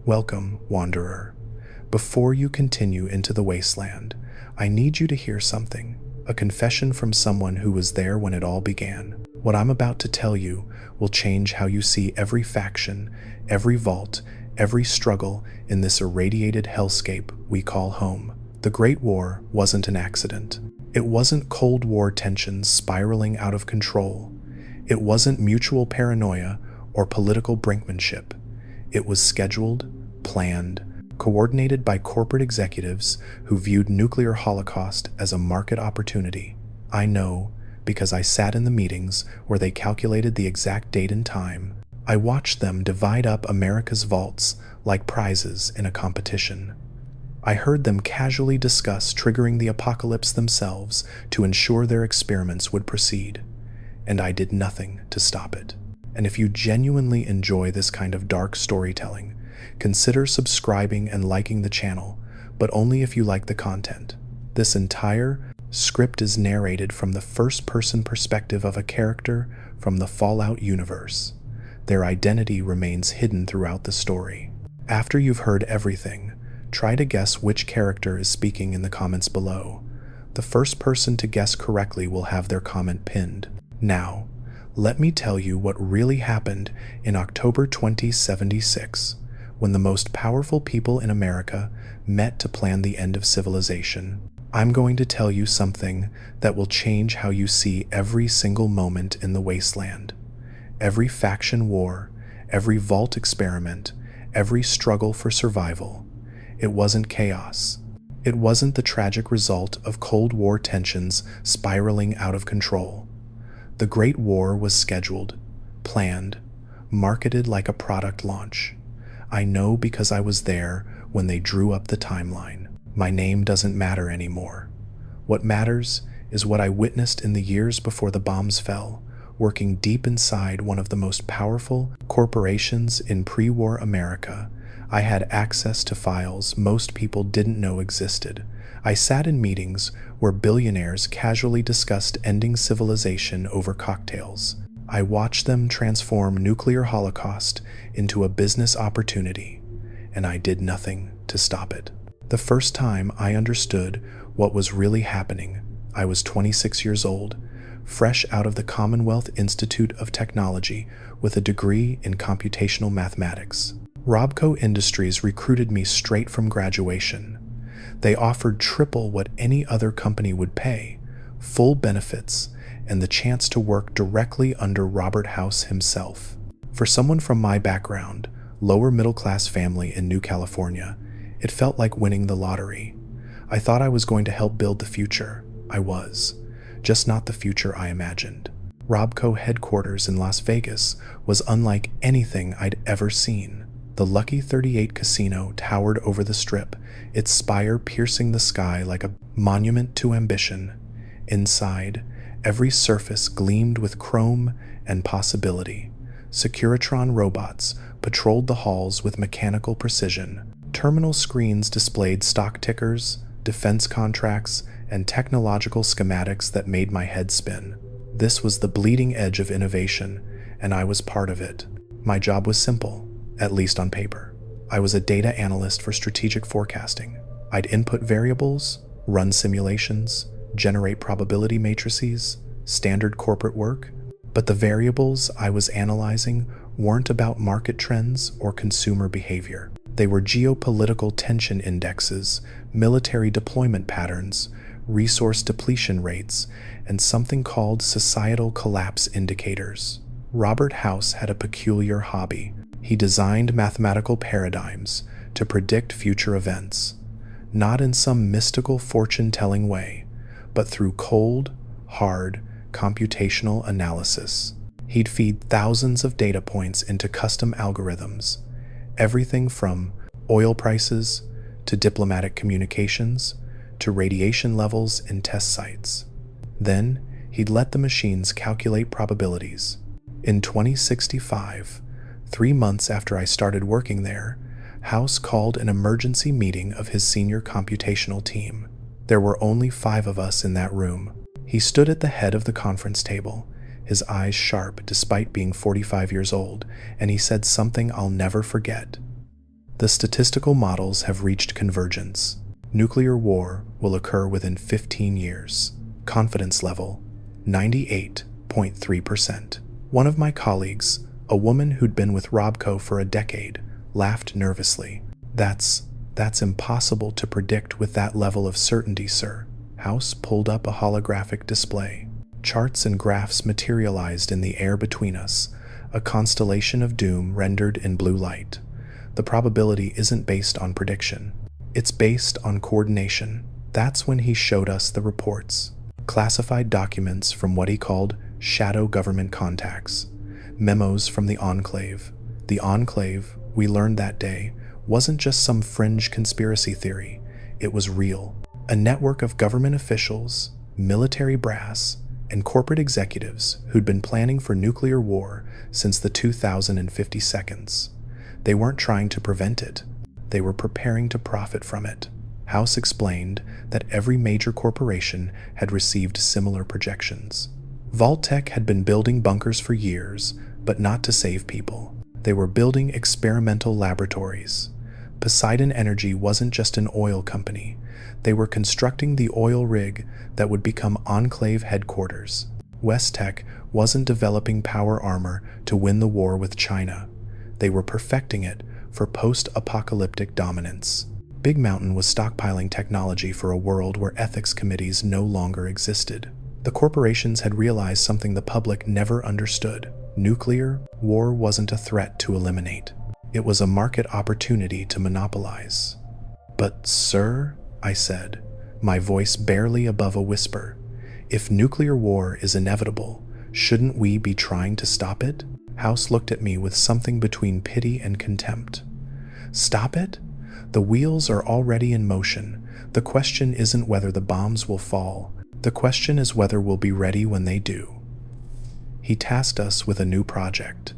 Welcome, wanderer. Before you continue into the wasteland, I need you to hear something, a confession from someone who was there when it all began. What I'm about to tell you will change how you see every faction, every vault, every struggle in this irradiated hellscape we call home. The Great War wasn't an accident. It wasn't Cold War tensions spiraling out of control. It wasn't mutual paranoia or political brinkmanship. It was scheduled, planned, coordinated by corporate executives who viewed nuclear holocaust as a market opportunity. I know because I sat in the meetings where they calculated the exact date and time. I watched them divide up America's vaults like prizes in a competition. I heard them casually discuss triggering the apocalypse themselves to ensure their experiments would proceed, and I did nothing to stop it. And if you genuinely enjoy this kind of dark storytelling, consider subscribing and liking the channel, but only if you like the content. This entire script is narrated from the first-person perspective of a character from the Fallout universe. Their identity remains hidden throughout the story. After you've heard everything, try to guess which character is speaking in the comments below. The first person to guess correctly will have their comment pinned. Now, let me tell you what really happened in October 2076, when the most powerful people in America met to plan the end of civilization. I'm going to tell you something that will change how you see every single moment in the wasteland. Every faction war, every vault experiment, every struggle for survival. It wasn't chaos. It wasn't the tragic result of Cold War tensions spiraling out of control. The Great War was scheduled, planned, marketed like a product launch. I know because I was there when they drew up the timeline. My name doesn't matter anymore. What matters is what I witnessed in the years before the bombs fell, working deep inside one of the most powerful corporations in pre-war America. I had access to files most people didn't know existed. I sat in meetings where billionaires casually discussed ending civilization over cocktails. I watched them transform nuclear holocaust into a business opportunity, and I did nothing to stop it. The first time I understood what was really happening, I was 26 years old, fresh out of the Commonwealth Institute of Technology with a degree in computational mathematics. RobCo Industries recruited me straight from graduation. They offered triple what any other company would pay, full benefits, and the chance to work directly under Robert House himself. For someone from my background, lower middle-class family in New California, it felt like winning the lottery. I thought I was going to help build the future. I was, just not the future I imagined. RobCo headquarters in Las Vegas was unlike anything I'd ever seen. The Lucky 38 casino towered over the strip, its spire piercing the sky like a monument to ambition. Inside, every surface gleamed with chrome and possibility. Securitron robots patrolled the halls with mechanical precision. Terminal screens displayed stock tickers, defense contracts, and technological schematics that made my head spin. This was the bleeding edge of innovation, and I was part of it. My job was simple, at least on paper. I was a data analyst for strategic forecasting. I'd input variables, run simulations, generate probability matrices, standard corporate work. But the variables I was analyzing weren't about market trends or consumer behavior. They were geopolitical tension indexes, military deployment patterns, resource depletion rates, and something called societal collapse indicators. Robert House had a peculiar hobby. He designed mathematical paradigms to predict future events, not in some mystical fortune-telling way, but through cold, hard, computational analysis. He'd feed thousands of data points into custom algorithms, everything from oil prices to diplomatic communications to radiation levels in test sites. Then, he'd let the machines calculate probabilities. In 2065, 3 months after I started working there, House called an emergency meeting of his senior computational team. There were only 5 of us in that room. He stood at the head of the conference table, his eyes sharp despite being 45 years old, and he said something I'll never forget. The statistical models have reached convergence. Nuclear war will occur within 15 years. Confidence level, 98.3%. One of my colleagues, a woman who'd been with RobCo for a decade, laughed nervously. That's impossible to predict with that level of certainty, sir. House pulled up a holographic display. Charts and graphs materialized in the air between us, a constellation of doom rendered in blue light. The probability isn't based on prediction. It's based on coordination. That's when he showed us the reports. Classified documents from what he called shadow government contacts. Memos from the Enclave. The Enclave, we learned that day, wasn't just some fringe conspiracy theory. It was real. A network of government officials, military brass, and corporate executives who'd been planning for nuclear war since the 2050 seconds. They weren't trying to prevent it. They were preparing to profit from it. House explained that every major corporation had received similar projections. Vault-Tec had been building bunkers for years, but not to save people. They were building experimental laboratories. Poseidon Energy wasn't just an oil company. They were constructing the oil rig that would become Enclave headquarters. West-Tec wasn't developing power armor to win the war with China. They were perfecting it for post-apocalyptic dominance. Big Mountain was stockpiling technology for a world where ethics committees no longer existed. The corporations had realized something the public never understood. Nuclear war wasn't a threat to eliminate. It was a market opportunity to monopolize. "But, sir," I said, my voice barely above a whisper, "if nuclear war is inevitable, shouldn't we be trying to stop it?" House looked at me with something between pity and contempt. "Stop it? The wheels are already in motion. The question isn't whether the bombs will fall. The question is whether we'll be ready when they do." He tasked us with a new project.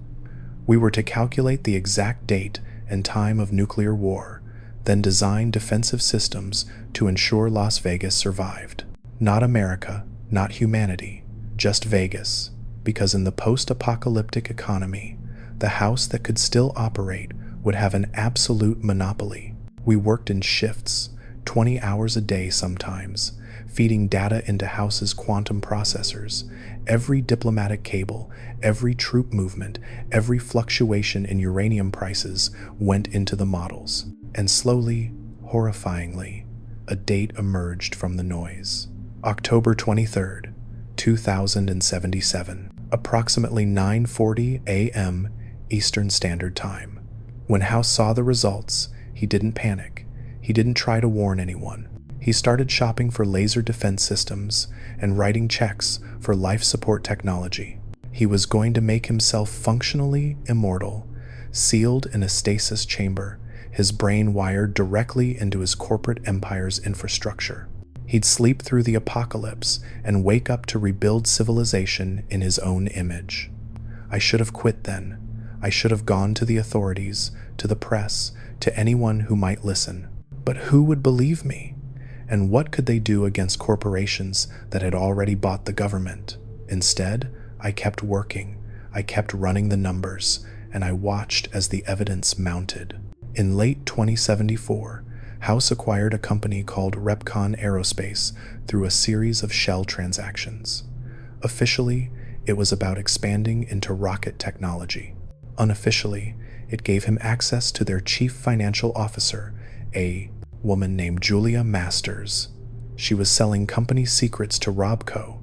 We were to calculate the exact date and time of nuclear war, then design defensive systems to ensure Las Vegas survived. Not America, not humanity, just Vegas. Because in the post-apocalyptic economy, the house that could still operate would have an absolute monopoly. We worked in shifts, 20 hours a day sometimes, feeding data into House's quantum processors. Every diplomatic cable, every troop movement, every fluctuation in uranium prices went into the models. And slowly, horrifyingly, a date emerged from the noise. October 23rd, 2077, approximately 9:40 a.m. Eastern Standard Time. When House saw the results, he didn't panic. He didn't try to warn anyone. He started shopping for laser defense systems and writing checks for life support technology. He was going to make himself functionally immortal, sealed in a stasis chamber, his brain wired directly into his corporate empire's infrastructure. He'd sleep through the apocalypse and wake up to rebuild civilization in his own image. I should have quit then. I should have gone to the authorities, to the press, to anyone who might listen. But who would believe me? And what could they do against corporations that had already bought the government? Instead, I kept working. I kept running the numbers, and I watched as the evidence mounted. In late 2074, House acquired a company called RobCo Aerospace through a series of shell transactions. Officially, it was about expanding into rocket technology. Unofficially, it gave him access to their chief financial officer, a woman named Julia Masters. She was selling company secrets to RobCo,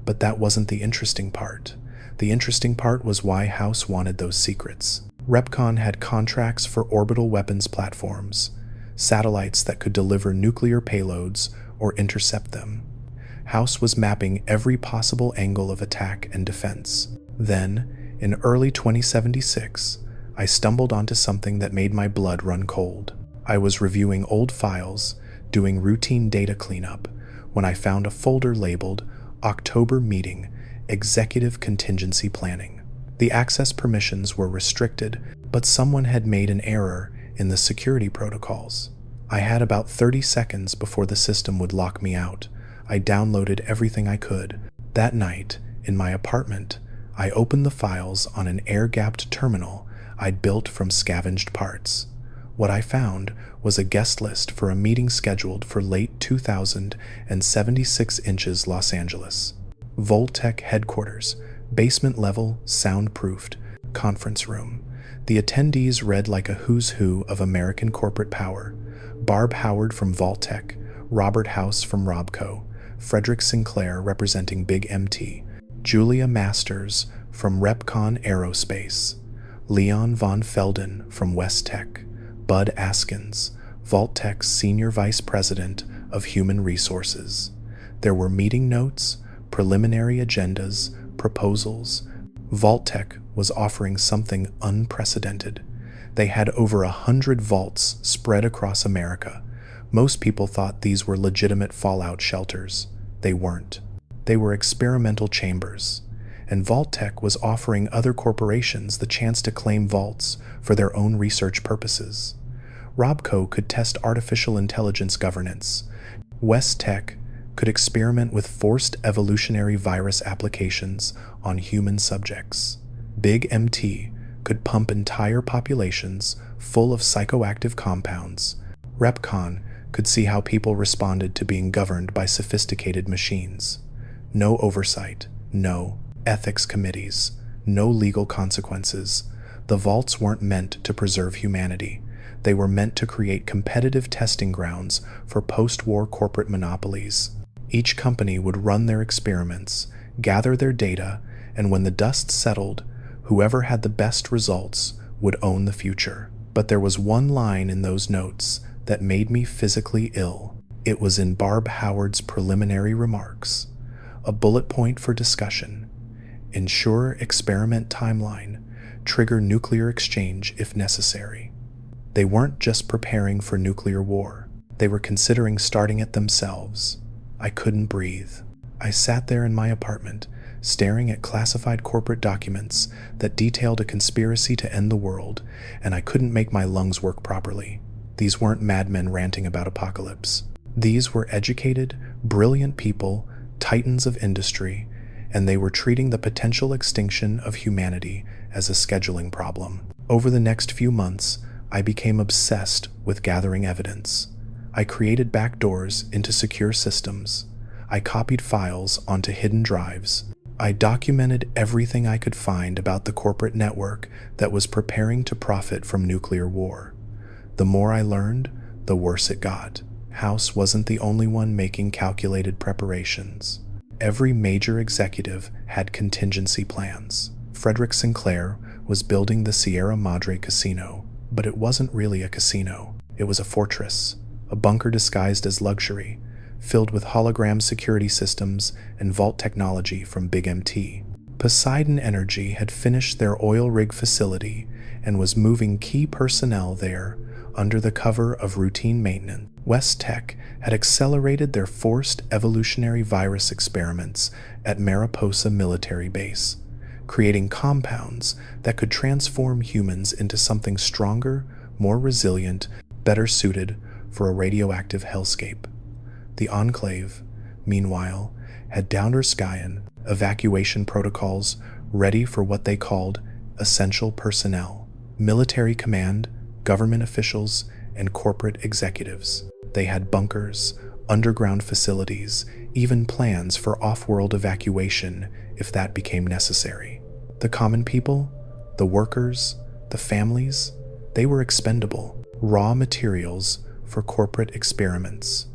but that wasn't the interesting part. The interesting part was why House wanted those secrets. RobCo had contracts for orbital weapons platforms, satellites that could deliver nuclear payloads or intercept them. House was mapping every possible angle of attack and defense. Then, in early 2076, I stumbled onto something that made my blood run cold. I was reviewing old files, doing routine data cleanup, when I found a folder labeled October Meeting, Executive Contingency Planning. The access permissions were restricted, but someone had made an error in the security protocols. I had about 30 seconds before the system would lock me out. I downloaded everything I could. That night, in my apartment, I opened the files on an air-gapped terminal I'd built from scavenged parts. What I found was a guest list for a meeting scheduled for late 2000 and 76 inches Los Angeles. Vault-Tec headquarters, basement level, soundproofed, conference room. The attendees read like a who's who of American corporate power. Barb Howard from Vault-Tec, Robert House from RobCo, Frederick Sinclair representing Big MT, Julia Masters from RepCon Aerospace, Leon von Felden from West-Tec, Bud Askins, Vault-Tec's Senior Vice President of Human Resources. There were meeting notes, preliminary agendas, proposals. Vault-Tec was offering something unprecedented. They had over 100 vaults spread across America. Most people thought these were legitimate fallout shelters. They weren't. They were experimental chambers. And Vault-Tec was offering other corporations the chance to claim vaults for their own research purposes. RobCo could test artificial intelligence governance. West-Tec could experiment with forced evolutionary virus applications on human subjects. Big MT could pump entire populations full of psychoactive compounds. RepCon could see how people responded to being governed by sophisticated machines. No oversight, no ethics committees, no legal consequences. The vaults weren't meant to preserve humanity. They were meant to create competitive testing grounds for post-war corporate monopolies. Each company would run their experiments, gather their data, and when the dust settled, whoever had the best results would own the future. But there was one line in those notes that made me physically ill. It was in Barb Howard's preliminary remarks. A bullet point for discussion. Ensure experiment timeline. Trigger nuclear exchange if necessary. They weren't just preparing for nuclear war. They were considering starting it themselves. I couldn't breathe. I sat there in my apartment, staring at classified corporate documents that detailed a conspiracy to end the world, and I couldn't make my lungs work properly. These weren't madmen ranting about apocalypse. These were educated, brilliant people, titans of industry, and they were treating the potential extinction of humanity as a scheduling problem. Over the next few months, I became obsessed with gathering evidence. I created backdoors into secure systems. I copied files onto hidden drives. I documented everything I could find about the corporate network that was preparing to profit from nuclear war. The more I learned, the worse it got. House wasn't the only one making calculated preparations. Every major executive had contingency plans. Frederick Sinclair was building the Sierra Madre Casino, but it wasn't really a casino. It was a fortress, a bunker disguised as luxury, filled with hologram security systems and vault technology from Big MT. Poseidon Energy had finished their oil rig facility and was moving key personnel there under the cover of routine maintenance. West-Tec had accelerated their forced evolutionary virus experiments at Mariposa Military Base, creating compounds that could transform humans into something stronger, more resilient, better suited for a radioactive hellscape. The Enclave, meanwhile, had Downderskyan evacuation protocols ready for what they called essential personnel, military command, government officials, and corporate executives. They had bunkers, underground facilities, even plans for off-world evacuation if that became necessary. The common people, the workers, the families, they were expendable, raw materials for corporate experiments.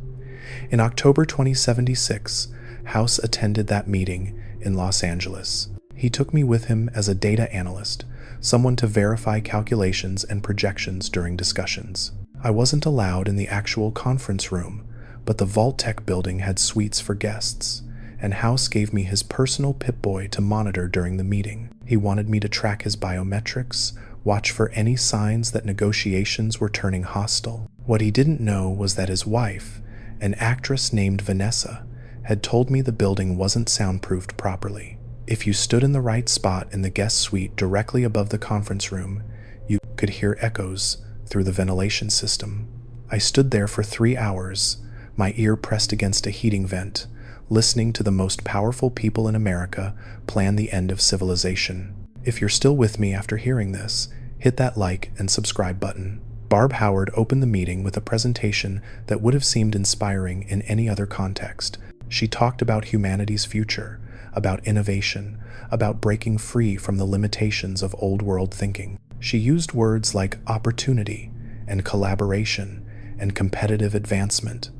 In October 2076, House attended that meeting in Los Angeles. He took me with him as a data analyst, someone to verify calculations and projections during discussions. I wasn't allowed in the actual conference room, but the Vault-Tec building had suites for guests, and House gave me his personal Pip-Boy to monitor during the meeting. He wanted me to track his biometrics, watch for any signs that negotiations were turning hostile. What he didn't know was that his wife, an actress named Vanessa, had told me the building wasn't soundproofed properly. If you stood in the right spot in the guest suite directly above the conference room, you could hear echoes through the ventilation system. I stood there for 3 hours, my ear pressed against a heating vent, listening to the most powerful people in America plan the end of civilization. If you're still with me after hearing this, hit that like and subscribe button. Barb Howard opened the meeting with a presentation that would have seemed inspiring in any other context. She talked about humanity's future, about innovation, about breaking free from the limitations of old-world thinking. She used words like opportunity and collaboration and competitive advancement.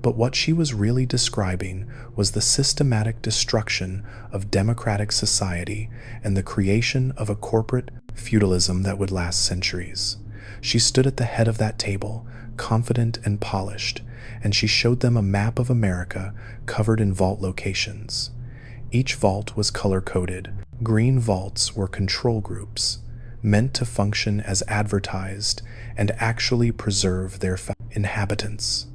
But what she was really describing was the systematic destruction of democratic society and the creation of a corporate feudalism that would last centuries. She stood at the head of that table, confident and polished, and she showed them a map of America covered in vault locations. Each vault was color-coded. Green vaults were control groups, meant to function as advertised and actually preserve their inhabitants.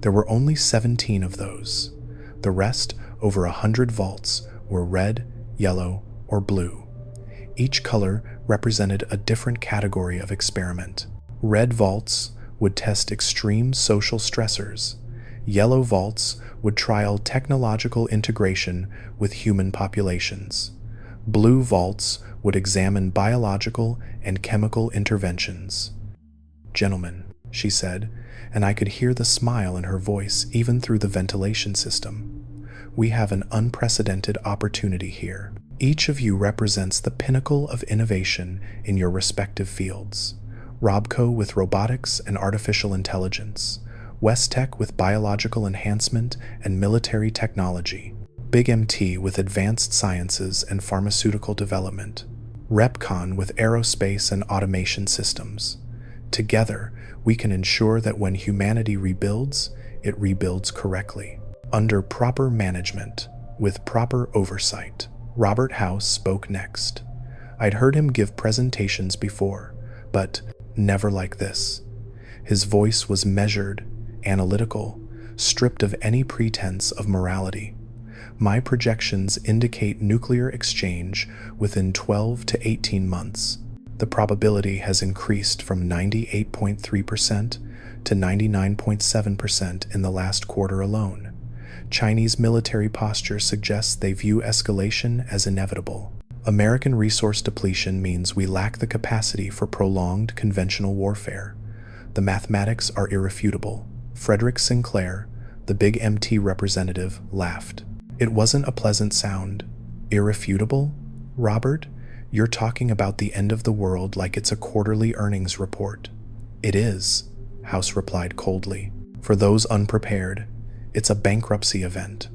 There were only 17 of those. The rest, over 100 vaults, were red, yellow, or blue. Each color represented a different category of experiment. Red vaults would test extreme social stressors. Yellow vaults would trial technological integration with human populations. Blue vaults would examine biological and chemical interventions. "Gentlemen," she said, and I could hear the smile in her voice even through the ventilation system. "We have an unprecedented opportunity here. Each of you represents the pinnacle of innovation in your respective fields. RobCo with robotics and artificial intelligence, West-Tec with biological enhancement and military technology, Big MT with advanced sciences and pharmaceutical development, RepCon with aerospace and automation systems. Together, we can ensure that when humanity rebuilds, it rebuilds correctly, under proper management, with proper oversight." Robert House spoke next. I'd heard him give presentations before, but never like this. His voice was measured, analytical, stripped of any pretense of morality. "My projections indicate nuclear exchange within 12 to 18 months. The probability has increased from 98.3% to 99.7% in the last quarter alone. Chinese military posture suggests they view escalation as inevitable. American resource depletion means we lack the capacity for prolonged conventional warfare. The mathematics are irrefutable." Frederick Sinclair, the Big MT representative, laughed. It wasn't a pleasant sound. "Irrefutable? Robert, you're talking about the end of the world like it's a quarterly earnings report." "It is," House replied coldly. "For those unprepared, it's a bankruptcy event.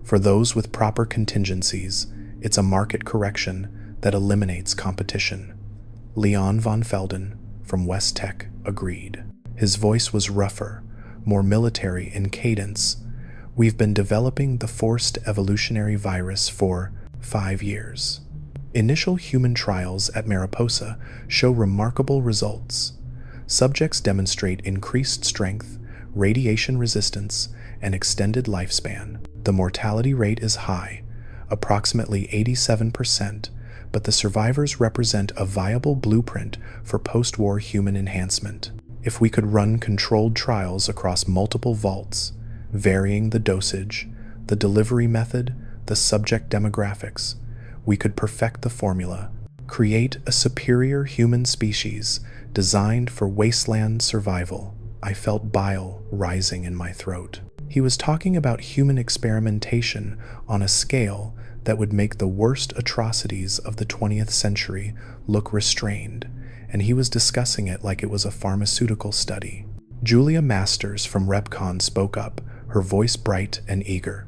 For those with proper contingencies, it's a market correction that eliminates competition." Leon von Felden, from West-Tec, agreed. His voice was rougher, more military in cadence. "We've been developing the forced evolutionary virus for 5 years. Initial human trials at Mariposa show remarkable results. Subjects demonstrate increased strength, radiation resistance, and extended lifespan. The mortality rate is high, approximately 87%, but the survivors represent a viable blueprint for post-war human enhancement. If we could run controlled trials across multiple vaults, varying the dosage, the delivery method, the subject demographics, we could perfect the formula, create a superior human species designed for wasteland survival." I felt bile rising in my throat. He was talking about human experimentation on a scale that would make the worst atrocities of the 20th century look restrained, and he was discussing it like it was a pharmaceutical study. Julia Masters from RepCon spoke up, her voice bright and eager.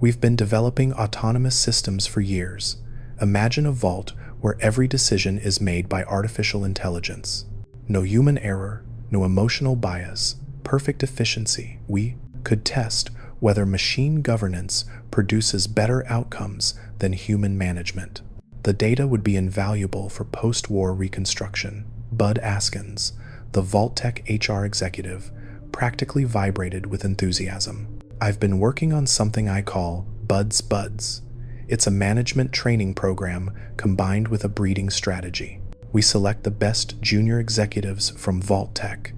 "We've been developing autonomous systems for years. Imagine a vault where every decision is made by artificial intelligence. No human error, no emotional bias, perfect efficiency. We could test whether machine governance produces better outcomes than human management. The data would be invaluable for post-war reconstruction." Bud Askins, the Vault-Tec HR executive, practically vibrated with enthusiasm. "I've been working on something I call Bud's Buds. It's a management training program combined with a breeding strategy. We select the best junior executives from Vault-Tec,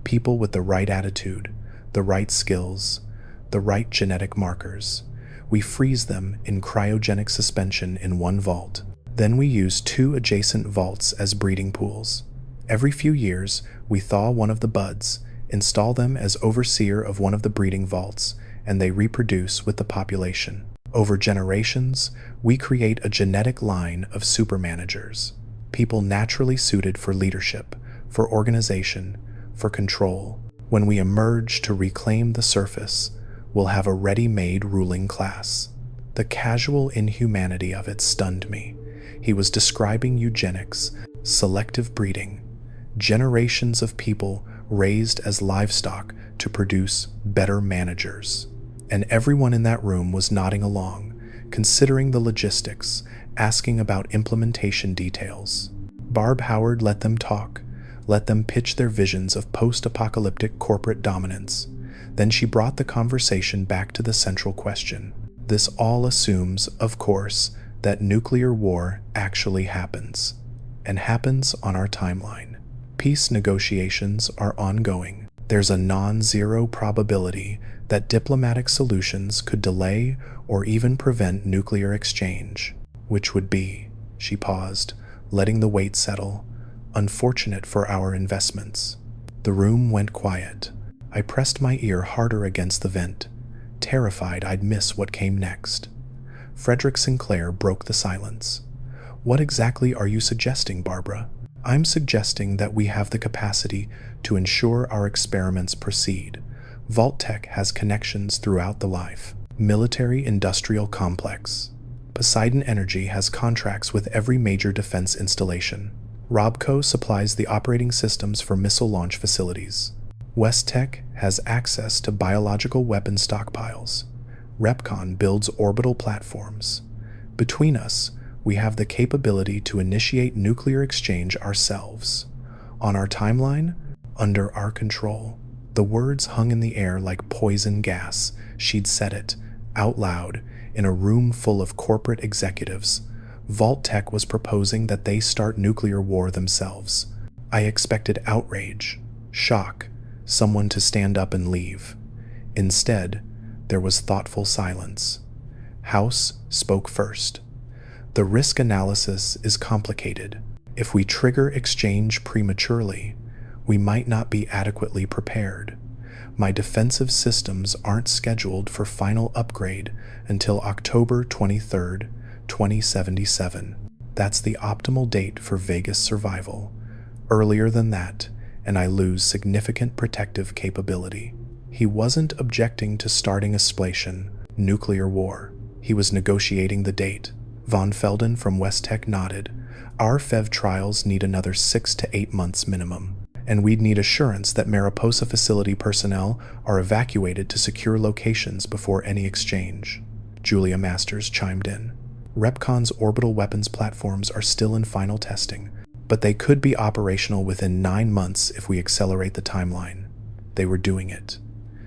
people with the right attitude, the right skills, the right genetic markers. We freeze them in cryogenic suspension in one vault. Then we use 2 adjacent vaults as breeding pools. Every few years, We thaw one of the buds, install them as overseer of one of the breeding vaults, and they reproduce with the population. Over generations, we create a genetic line of supermanagers, people naturally suited for leadership, for organization, for control. When we emerge to reclaim the surface, we'll have a ready-made ruling class. The casual inhumanity of it stunned me. He was describing eugenics, selective breeding, generations of people raised as livestock to produce better managers. And everyone in that room was nodding along, considering the logistics, asking about implementation details. Barb Howard let them talk, let them pitch their visions of post-apocalyptic corporate dominance. Then she brought the conversation back to the central question. This all assumes, of course, that nuclear war actually happens, and happens on our timeline. Peace negotiations are ongoing. There's a non-zero probability that diplomatic solutions could delay or even prevent nuclear exchange, which would be, she paused, letting the weight settle, unfortunate for our investments. The room went quiet. I pressed my ear harder against the vent, terrified I'd miss what came next. Frederick Sinclair broke the silence. What exactly are you suggesting, Barbara? I'm suggesting that we have the capacity to ensure our experiments proceed. Vault-Tec has connections throughout the life. Military-industrial complex. Poseidon Energy has contracts with every major defense installation. RobCo supplies the operating systems for missile launch facilities. West-Tec has access to biological weapon stockpiles. RepCon builds orbital platforms. Between us, we have the capability to initiate nuclear exchange ourselves. On our timeline, under our control. The words hung in the air like poison gas. She'd said it, out loud, in a room full of corporate executives. Vault-Tec was proposing that they start nuclear war themselves. I expected outrage, shock, someone to stand up and leave. Instead, there was thoughtful silence. House spoke first. The risk analysis is complicated. If we trigger exchange prematurely, we might not be adequately prepared. My defensive systems aren't scheduled for final upgrade until October 23rd, 2077. That's the optimal date for Vegas survival. Earlier than that, and I lose significant protective capability. He wasn't objecting to starting a splation, nuclear war. He was negotiating the date. Von Felden from West-Tec nodded. Our FEV trials need another 6 to 8 months minimum, and we'd need assurance that Mariposa facility personnel are evacuated to secure locations before any exchange. Julia Masters chimed in. RepCon's orbital weapons platforms are still in final testing, but they could be operational within 9 months if we accelerate the timeline. They were doing it.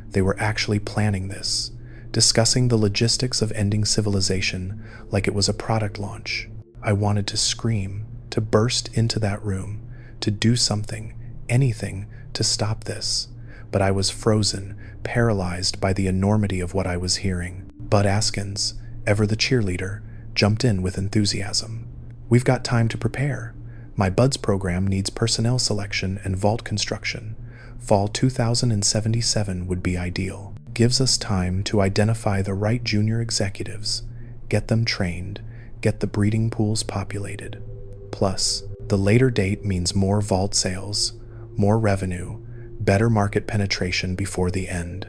They were actually planning this, discussing the logistics of ending civilization like it was a product launch. I wanted to scream, to burst into that room, to do something, anything, to stop this. But I was frozen, paralyzed by the enormity of what I was hearing. Bud Askins, ever the cheerleader, jumped in with enthusiasm. We've got time to prepare. My Buds program needs personnel selection and vault construction. Fall 2077 would be ideal. Gives us time to identify the right junior executives, get them trained, get the breeding pools populated. Plus, the later date means more vault sales, more revenue, better market penetration before the end.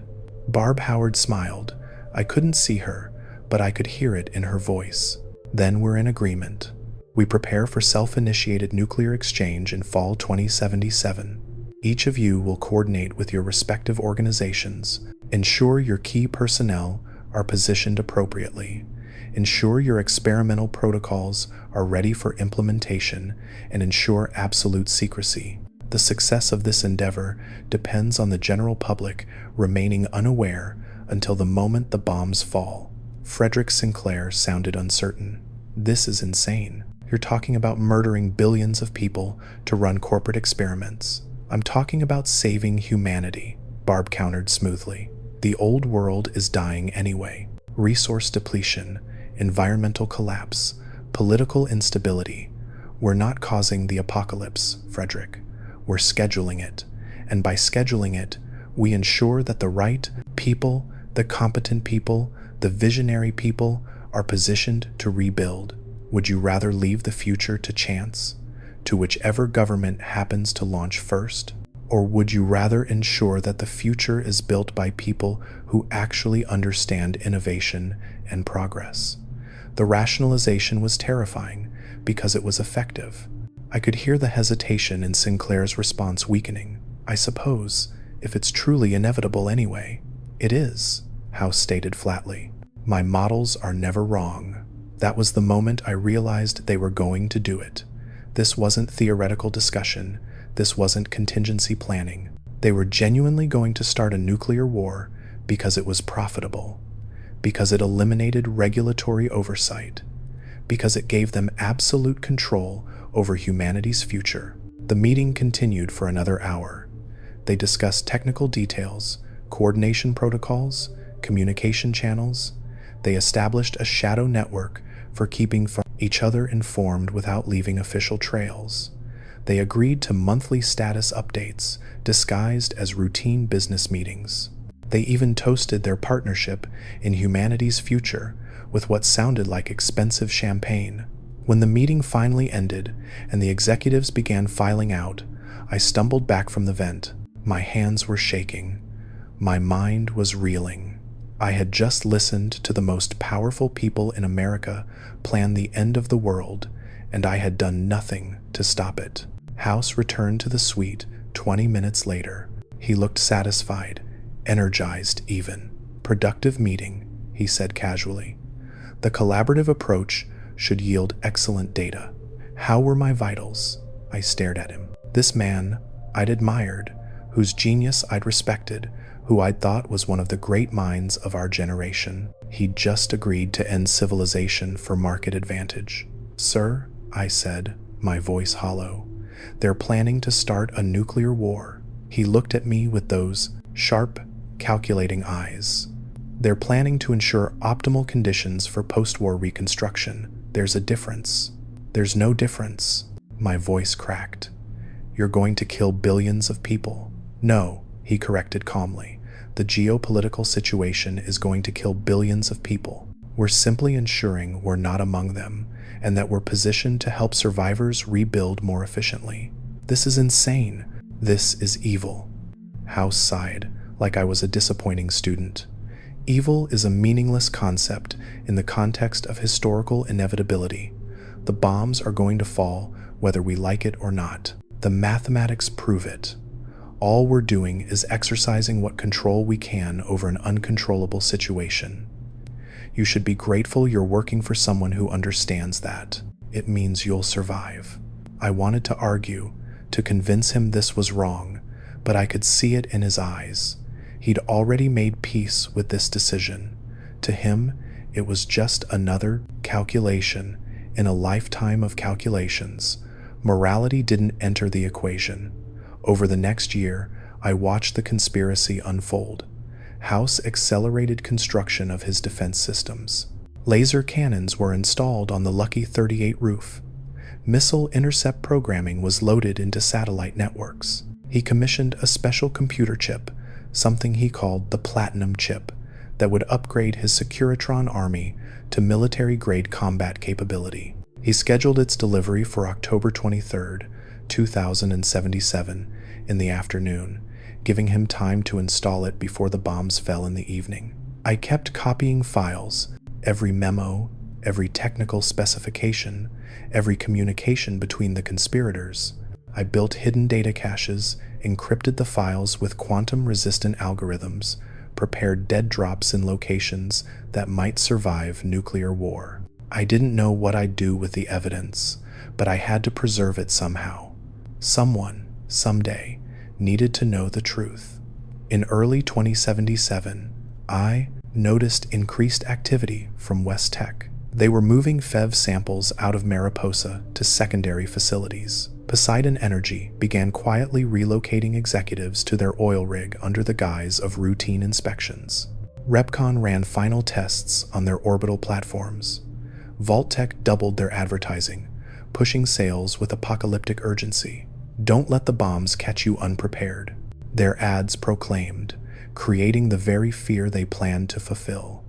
Barb Howard smiled. I couldn't see her, but I could hear it in her voice. Then we're in agreement. We prepare for self-initiated nuclear exchange in fall 2077. Each of you will coordinate with your respective organizations. Ensure your key personnel are positioned appropriately. Ensure your experimental protocols are ready for implementation, and ensure absolute secrecy. The success of this endeavor depends on the general public remaining unaware until the moment the bombs fall. Frederick Sinclair sounded uncertain. This is insane. You're talking about murdering billions of people to run corporate experiments. I'm talking about saving humanity, Barb countered smoothly. The old world is dying anyway. Resource depletion, environmental collapse, political instability. We're not causing the apocalypse, Frederick. we're scheduling it. And by scheduling it, we ensure that the right people, the competent people, the visionary people are positioned to rebuild. Would you rather leave the future to chance, to whichever government happens to launch first? Or would you rather ensure that the future is built by people who actually understand innovation and progress? The rationalization was terrifying because it was effective. I could hear the hesitation in Sinclair's response weakening. I suppose, if it's truly inevitable anyway. It is, House stated flatly. My models are never wrong. That was the moment I realized they were going to do it. This wasn't theoretical discussion. This wasn't contingency planning. They were genuinely going to start a nuclear war because it was profitable, because it eliminated regulatory oversight, because it gave them absolute control over humanity's future. The meeting continued for another hour. They discussed technical details, coordination protocols, communication channels. They established a shadow network for keeping each other informed without leaving official trails. They agreed to monthly status updates disguised as routine business meetings. They even toasted their partnership in humanity's future with what sounded like expensive champagne. When the meeting finally ended and the executives began filing out, I stumbled back from the vent. My hands were shaking. My mind was reeling. I had just listened to the most powerful people in America plan the end of the world, and I had done nothing to stop it. House returned to the suite 20 minutes later. He looked satisfied, energized even. Productive meeting, he said casually. The collaborative approach should yield excellent data. How were my vitals? I stared at him. This man I'd admired, whose genius I'd respected, who I'd thought was one of the great minds of our generation. He'd just agreed to end civilization for market advantage. Sir, I said, my voice hollow, they're planning to start a nuclear war. He looked at me with those sharp, calculating eyes. They're planning to ensure optimal conditions for post-war reconstruction. There's a difference. There's no difference. My voice cracked. You're going to kill billions of people. No, he corrected calmly. The geopolitical situation is going to kill billions of people. We're simply ensuring we're not among them, and that we're positioned to help survivors rebuild more efficiently. This is insane. This is evil. House sighed, like I was a disappointing student. Evil is a meaningless concept in the context of historical inevitability. The bombs are going to fall whether we like it or not. The mathematics prove it. All we're doing is exercising what control we can over an uncontrollable situation. You should be grateful you're working for someone who understands that. It means you'll survive. I wanted to argue, to convince him this was wrong, but I could see it in his eyes. He'd already made peace with this decision. To him, it was just another calculation in a lifetime of calculations. Morality didn't enter the equation. Over the next year, I watched the conspiracy unfold. House accelerated construction of his defense systems. Laser cannons were installed on the Lucky 38 roof. Missile intercept programming was loaded into satellite networks. He commissioned a special computer chip, something he called the Platinum chip, that would upgrade his Securitron army to military-grade combat capability. He scheduled its delivery for October 23, 2077, in the afternoon, giving him time to install it before the bombs fell in the evening. I kept copying files, every memo, every technical specification, every communication between the conspirators. I built hidden data caches, encrypted the files with quantum-resistant algorithms, prepared dead drops in locations that might survive nuclear war. I didn't know what I'd do with the evidence, but I had to preserve it somehow. Someone, someday, needed to know the truth. In early 2077, I noticed increased activity from Vault-Tec. They were moving FEV samples out of Mariposa to secondary facilities. Poseidon Energy began quietly relocating executives to their oil rig under the guise of routine inspections. RobCo ran final tests on their orbital platforms. Vault-Tec doubled their advertising, pushing sales with apocalyptic urgency. Don't let the bombs catch you unprepared, their ads proclaimed, creating the very fear they planned to fulfill.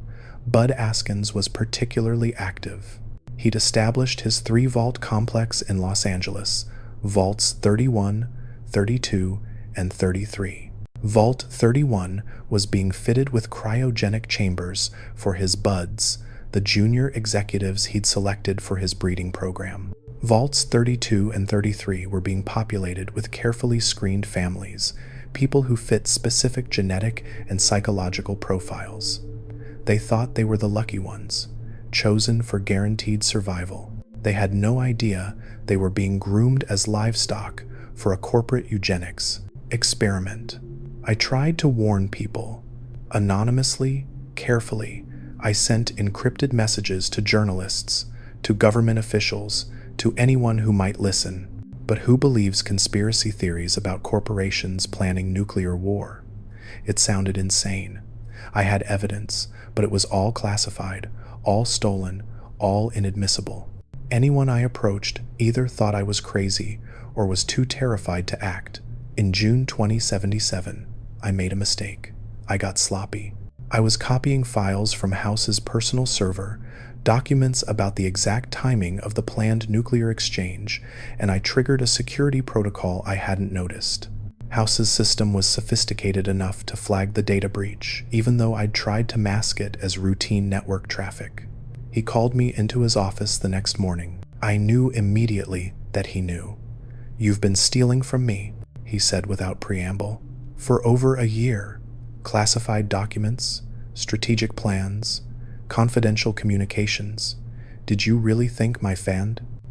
Bud Askins was particularly active. He'd established his 3-vault complex in Los Angeles, Vaults 31, 32, and 33. Vault 31 was being fitted with cryogenic chambers for his buds, the junior executives he'd selected for his breeding program. Vaults 32 and 33 were being populated with carefully screened families, people who fit specific genetic and psychological profiles. They thought they were the lucky ones, chosen for guaranteed survival. They had no idea they were being groomed as livestock for a corporate eugenics experiment. I tried to warn people. Anonymously, carefully, I sent encrypted messages to journalists, to government officials, to anyone who might listen. But who believes conspiracy theories about corporations planning nuclear war? It sounded insane. I had evidence, but it was all classified, all stolen, all inadmissible. Anyone I approached either thought I was crazy or was too terrified to act. In June 2077, I made a mistake. I got sloppy. I was copying files from House's personal server, documents about the exact timing of the planned nuclear exchange, and I triggered a security protocol I hadn't noticed. House's system was sophisticated enough to flag the data breach, even though I'd tried to mask it as routine network traffic. He called me into his office the next morning. I knew immediately that he knew. "You've been stealing from me," he said without preamble. "For over a year. Classified documents, strategic plans, confidential communications. Did you really think my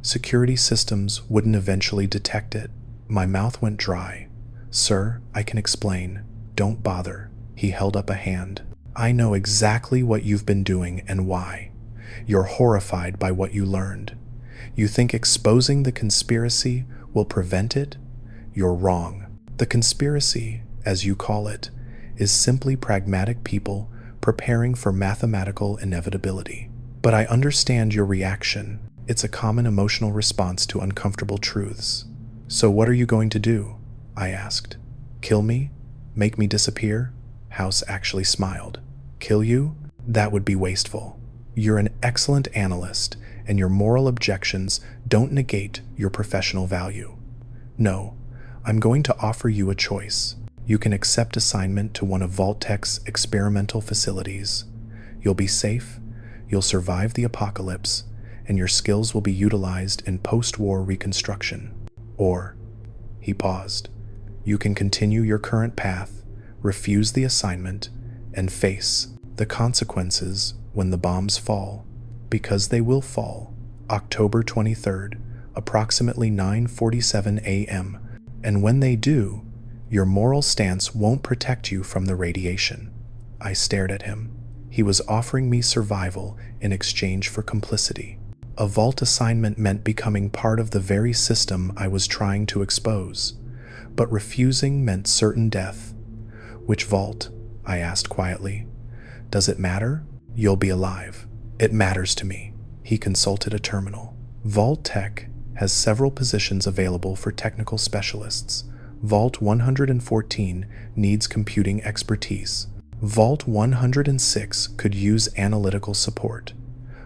security systems wouldn't eventually detect it?" My mouth went dry. "Sir, I can explain. Don't bother." He held up a hand. "I know exactly what you've been doing and why. You're horrified by what you learned. You think exposing the conspiracy will prevent it? You're wrong. The conspiracy, as you call it, is simply pragmatic people preparing for mathematical inevitability. But I understand your reaction. It's a common emotional response to uncomfortable truths. So what are you going to do?" I asked. "Kill me? Make me disappear?" House actually smiled. "Kill you? That would be wasteful. You're an excellent analyst, and your moral objections don't negate your professional value. No, I'm going to offer you a choice. You can accept assignment to one of Vault-Tec's experimental facilities. You'll be safe, you'll survive the apocalypse, and your skills will be utilized in post-war reconstruction. Or," he paused, "you can continue your current path, refuse the assignment, and face the consequences when the bombs fall, because they will fall. October 23rd, approximately 9:47 a.m. And when they do, your moral stance won't protect you from the radiation." I stared at him. He was offering me survival in exchange for complicity. A vault assignment meant becoming part of the very system I was trying to expose. But refusing meant certain death. "Which vault?" I asked quietly. "Does it matter? You'll be alive." "It matters to me." He consulted a terminal. Vault-Tec has several positions available for technical specialists. Vault 114 needs computing expertise. Vault 106 could use analytical support.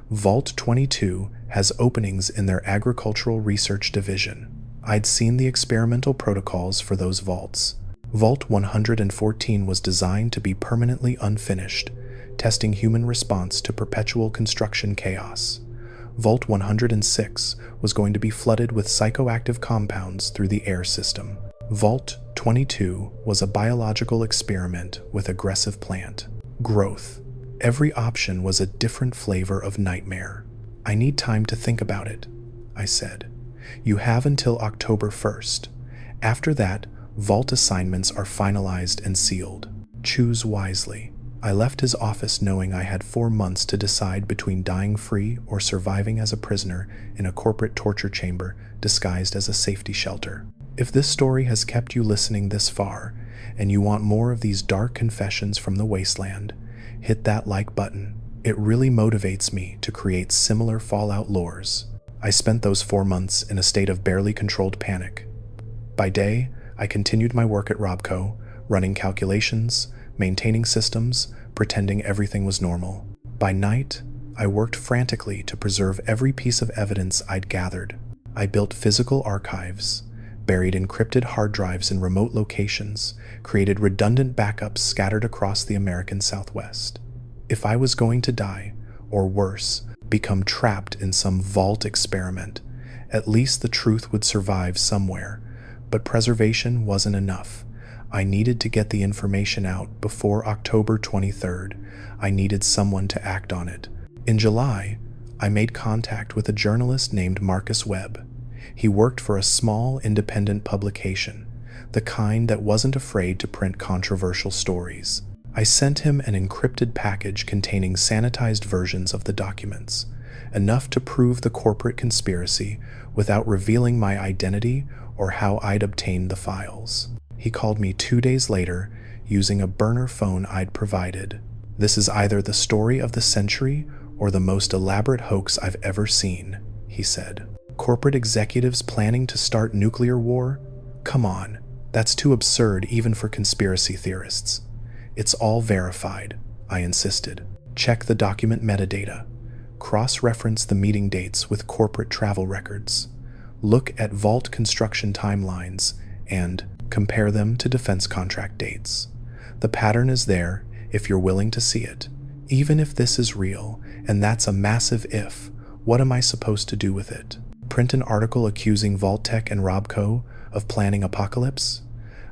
Vault 22 has openings in their agricultural research division. I'd seen the experimental protocols for those vaults. Vault 114 was designed to be permanently unfinished, testing human response to perpetual construction chaos. Vault 106 was going to be flooded with psychoactive compounds through the air system. Vault 22 was a biological experiment with aggressive plant growth. Every option was a different flavor of nightmare. "I need time to think about it," I said. "You have until October 1st. After that, vault assignments are finalized and sealed. Choose wisely." I left his office knowing I had 4 months to decide between dying free or surviving as a prisoner in a corporate torture chamber disguised as a safety shelter. If this story has kept you listening this far, and you want more of these dark confessions from the wasteland, hit that like button. It really motivates me to create similar Fallout lores. I spent those 4 months in a state of barely controlled panic. By day, I continued my work at RobCo, running calculations, maintaining systems, pretending everything was normal. By night, I worked frantically to preserve every piece of evidence I'd gathered. I built physical archives, buried encrypted hard drives in remote locations, created redundant backups scattered across the American Southwest. If I was going to die, or worse, become trapped in some vault experiment, at least the truth would survive somewhere. But preservation wasn't enough. I needed to get the information out before October 23rd. I needed someone to act on it. In July, I made contact with a journalist named Marcus Webb. He worked for a small independent publication, the kind that wasn't afraid to print controversial stories. I sent him an encrypted package containing sanitized versions of the documents, enough to prove the corporate conspiracy without revealing my identity or how I'd obtained the files. He called me 2 days later using a burner phone I'd provided. "This is either the story of the century or the most elaborate hoax I've ever seen," he said. "Corporate executives planning to start nuclear war? Come on, that's too absurd even for conspiracy theorists." "It's all verified," I insisted. "Check the document metadata. Cross-reference the meeting dates with corporate travel records. Look at vault construction timelines and compare them to defense contract dates. The pattern is there if you're willing to see it. Even if this is real, and that's a massive if, what am I supposed to do with it? Print an article accusing Vault-Tec and RobCo of planning apocalypse?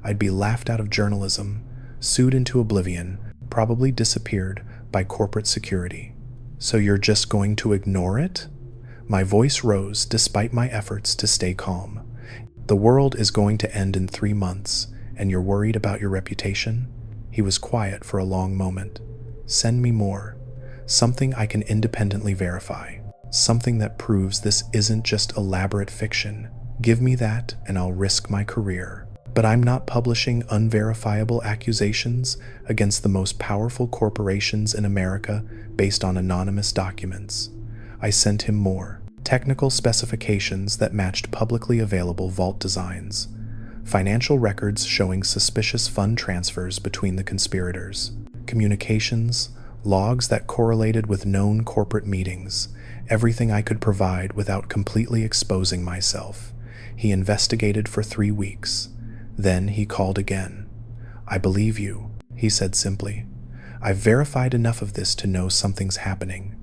I'd be laughed out of journalism, sued into oblivion, probably disappeared by corporate security. So you're just going to ignore it?" My voice rose despite my efforts to stay calm. "The world is going to end in 3 months, and you're worried about your reputation?" He was quiet for a long moment. "Send me more. Something I can independently verify. Something that proves this isn't just elaborate fiction. Give me that, and I'll risk my career. But I'm not publishing unverifiable accusations against the most powerful corporations in America based on anonymous documents." I sent him more. Technical specifications that matched publicly available vault designs. Financial records showing suspicious fund transfers between the conspirators. Communications, logs that correlated with known corporate meetings. Everything I could provide without completely exposing myself. He investigated for 3 weeks. Then he called again. "I believe you," he said simply. "I've verified enough of this to know something's happening.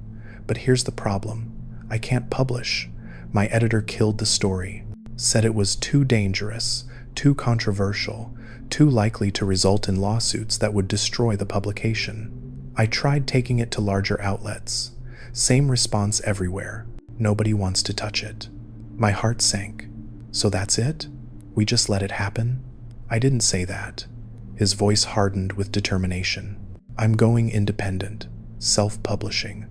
But here's the problem. I can't publish. My editor killed the story. Said it was too dangerous, too controversial, too likely to result in lawsuits that would destroy the publication. I tried taking it to larger outlets. Same response everywhere. Nobody wants to touch it." My heart sank. "So that's it? We just let it happen?" "I didn't say that." His voice hardened with determination. "I'm going independent, self-publishing.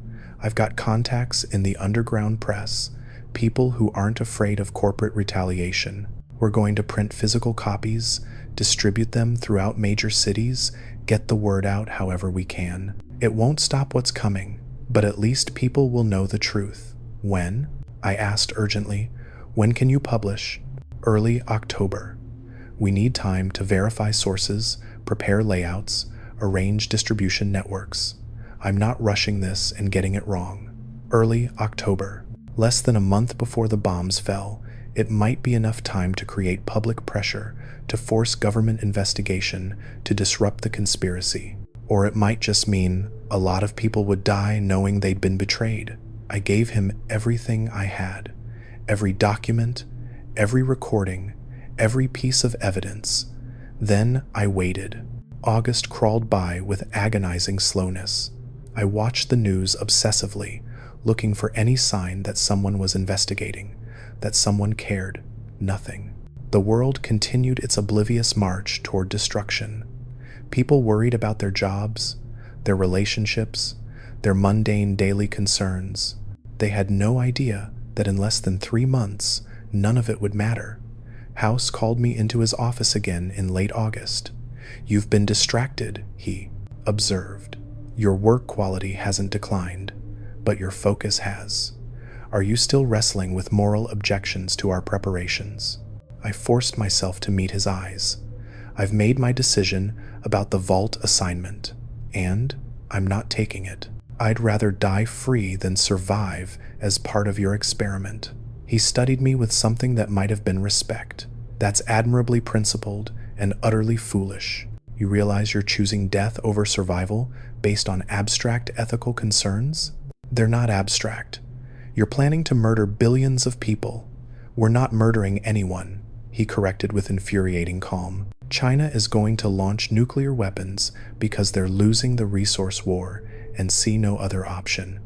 I've got contacts in the underground press, people who aren't afraid of corporate retaliation. We're going to print physical copies, distribute them throughout major cities, get the word out however we can. It won't stop what's coming, but at least people will know the truth." "When?" I asked urgently. "When can you publish?" "Early October. We need time to verify sources, prepare layouts, arrange distribution networks. I'm not rushing this and getting it wrong." Early October. Less than a month before the bombs fell, it might be enough time to create public pressure, to force government investigation, to disrupt the conspiracy. Or it might just mean a lot of people would die knowing they'd been betrayed. I gave him everything I had. Every document, every recording, every piece of evidence. Then I waited. August crawled by with agonizing slowness. I watched the news obsessively, looking for any sign that someone was investigating, that someone cared. Nothing. The world continued its oblivious march toward destruction. People worried about their jobs, their relationships, their mundane daily concerns. They had no idea that in less than 3 months, none of it would matter. House called me into his office again in late August. "You've been distracted," he observed. "Your work quality hasn't declined, but your focus has. Are you still wrestling with moral objections to our preparations?" I forced myself to meet his eyes. I've made my decision about the vault assignment, and I'm not taking it. I'd rather die free than survive as part of your experiment. He studied me with something that might have been respect. That's admirably principled and utterly foolish. You realize you're choosing death over survival based on abstract ethical concerns? They're not abstract. You're planning to murder billions of people. We're not murdering anyone, he corrected with infuriating calm. China is going to launch nuclear weapons because they're losing the resource war and see no other option.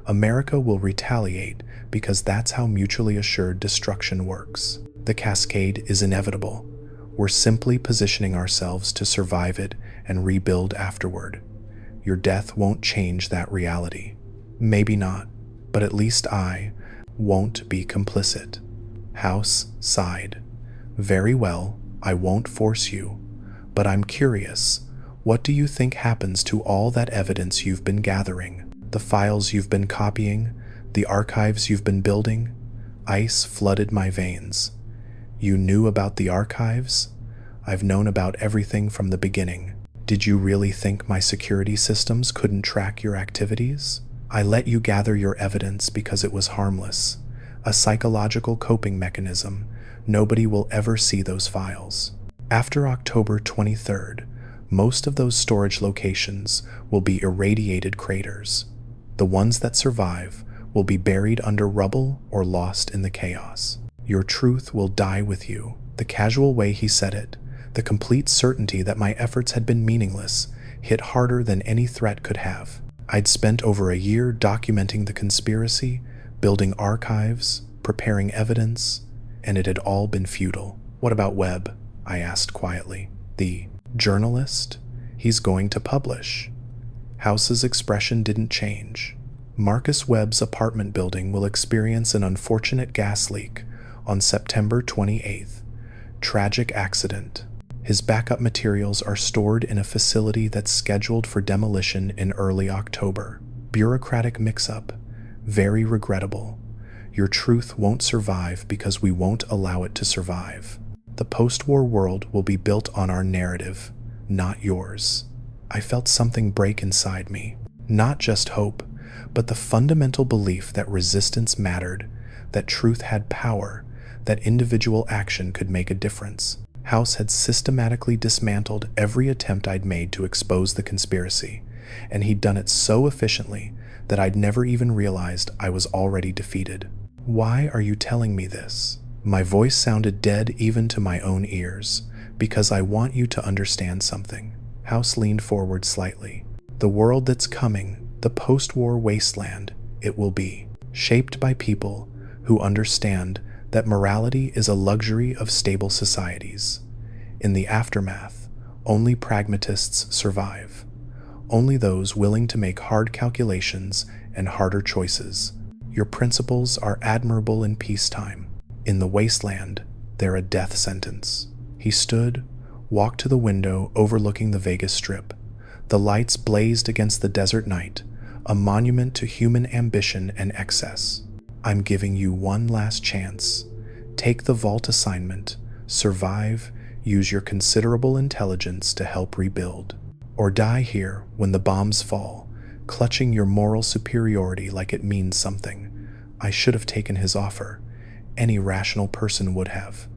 America will retaliate because that's how mutually assured destruction works. The cascade is inevitable. We're simply positioning ourselves to survive it and rebuild afterward. Your death won't change that reality. Maybe not, but at least I won't be complicit. House sighed. Very well, I won't force you, but I'm curious. What do you think happens to all that evidence you've been gathering? The files you've been copying? The archives you've been building? Ice flooded my veins. You knew about the archives? I've known about everything from the beginning. Did you really think my security systems couldn't track your activities? I let you gather your evidence because it was harmless. A psychological coping mechanism. Nobody will ever see those files. After October 23rd, most of those storage locations will be irradiated craters. The ones that survive will be buried under rubble or lost in the chaos. Your truth will die with you. The casual way he said it, the complete certainty that my efforts had been meaningless, hit harder than any threat could have. I'd spent over a year documenting the conspiracy, building archives, preparing evidence, and it had all been futile. What about Webb? I asked quietly. The journalist? He's going to publish. House's expression didn't change. Marcus Webb's apartment building will experience an unfortunate gas leak on September 28th. Tragic accident. His backup materials are stored in a facility that's scheduled for demolition in early October. Bureaucratic mix-up. Very regrettable. Your truth won't survive because we won't allow it to survive. The post-war world will be built on our narrative, not yours. I felt something break inside me. Not just hope, but the fundamental belief that resistance mattered, that truth had power, that individual action could make a difference. House had systematically dismantled every attempt I'd made to expose the conspiracy, and he'd done it so efficiently that I'd never even realized I was already defeated. Why are you telling me this? My voice sounded dead even to my own ears, because I want you to understand something. House leaned forward slightly. The world that's coming, the post-war wasteland, it will be, shaped by people who understand that morality is a luxury of stable societies. In the aftermath, only pragmatists survive. Only those willing to make hard calculations and harder choices. Your principles are admirable in peacetime. In the wasteland, they're a death sentence. He stood, walked to the window overlooking the Vegas Strip. The lights blazed against the desert night, a monument to human ambition and excess. I'm giving you one last chance. Take the vault assignment, survive, use your considerable intelligence to help rebuild. Or die here when the bombs fall, clutching your moral superiority like it means something. I should have taken his offer. Any rational person would have.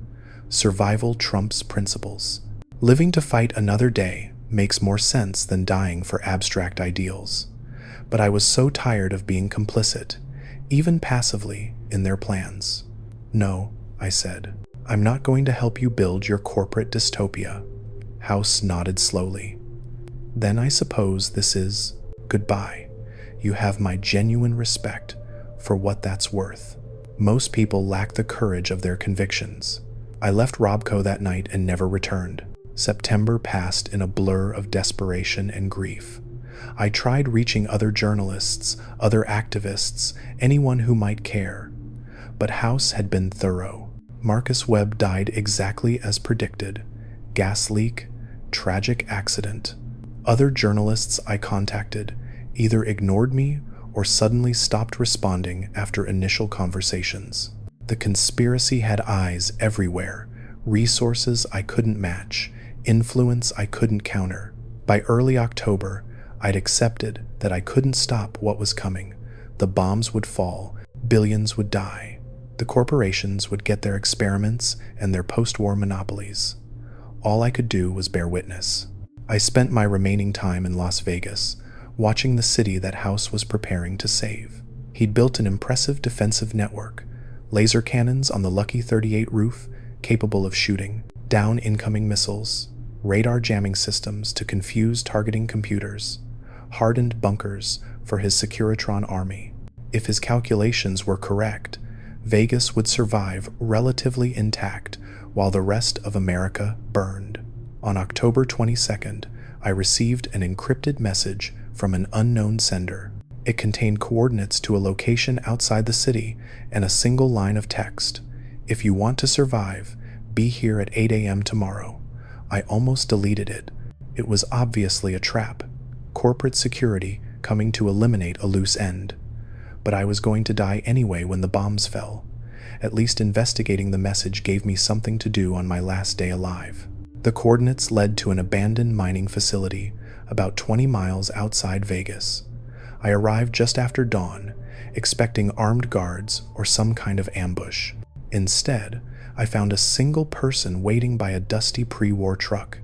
Survival trumps principles. Living to fight another day makes more sense than dying for abstract ideals. But I was so tired of being complicit, even passively, in their plans. No, I said. I'm not going to help you build your corporate dystopia. House nodded slowly. Then I suppose this is goodbye. You have my genuine respect for what that's worth. Most people lack the courage of their convictions. I left RobCo that night and never returned. September passed in a blur of desperation and grief. I tried reaching other journalists, other activists, anyone who might care. But House had been thorough. Marcus Webb died exactly as predicted. Gas leak, tragic accident. Other journalists I contacted either ignored me or suddenly stopped responding after initial conversations. The conspiracy had eyes everywhere, resources I couldn't match, influence I couldn't counter. By early October, I'd accepted that I couldn't stop what was coming. The bombs would fall, billions would die. The corporations would get their experiments and their post-war monopolies. All I could do was bear witness. I spent my remaining time in Las Vegas, watching the city that House was preparing to save. He'd built an impressive defensive network, laser cannons on the Lucky 38 roof capable of shooting down incoming missiles, radar jamming systems to confuse targeting computers, hardened bunkers for his Securitron army. If his calculations were correct, Vegas would survive relatively intact while the rest of America burned. On October 22nd, I received an encrypted message from an unknown sender. It contained coordinates to a location outside the city and a single line of text. If you want to survive, be here at 8 a.m. tomorrow. I almost deleted it. It was obviously a trap. Corporate security coming to eliminate a loose end. But I was going to die anyway when the bombs fell. At least investigating the message gave me something to do on my last day alive. The coordinates led to an abandoned mining facility about 20 miles outside Vegas. I arrived just after dawn, expecting armed guards or some kind of ambush. Instead, I found a single person waiting by a dusty pre-war truck.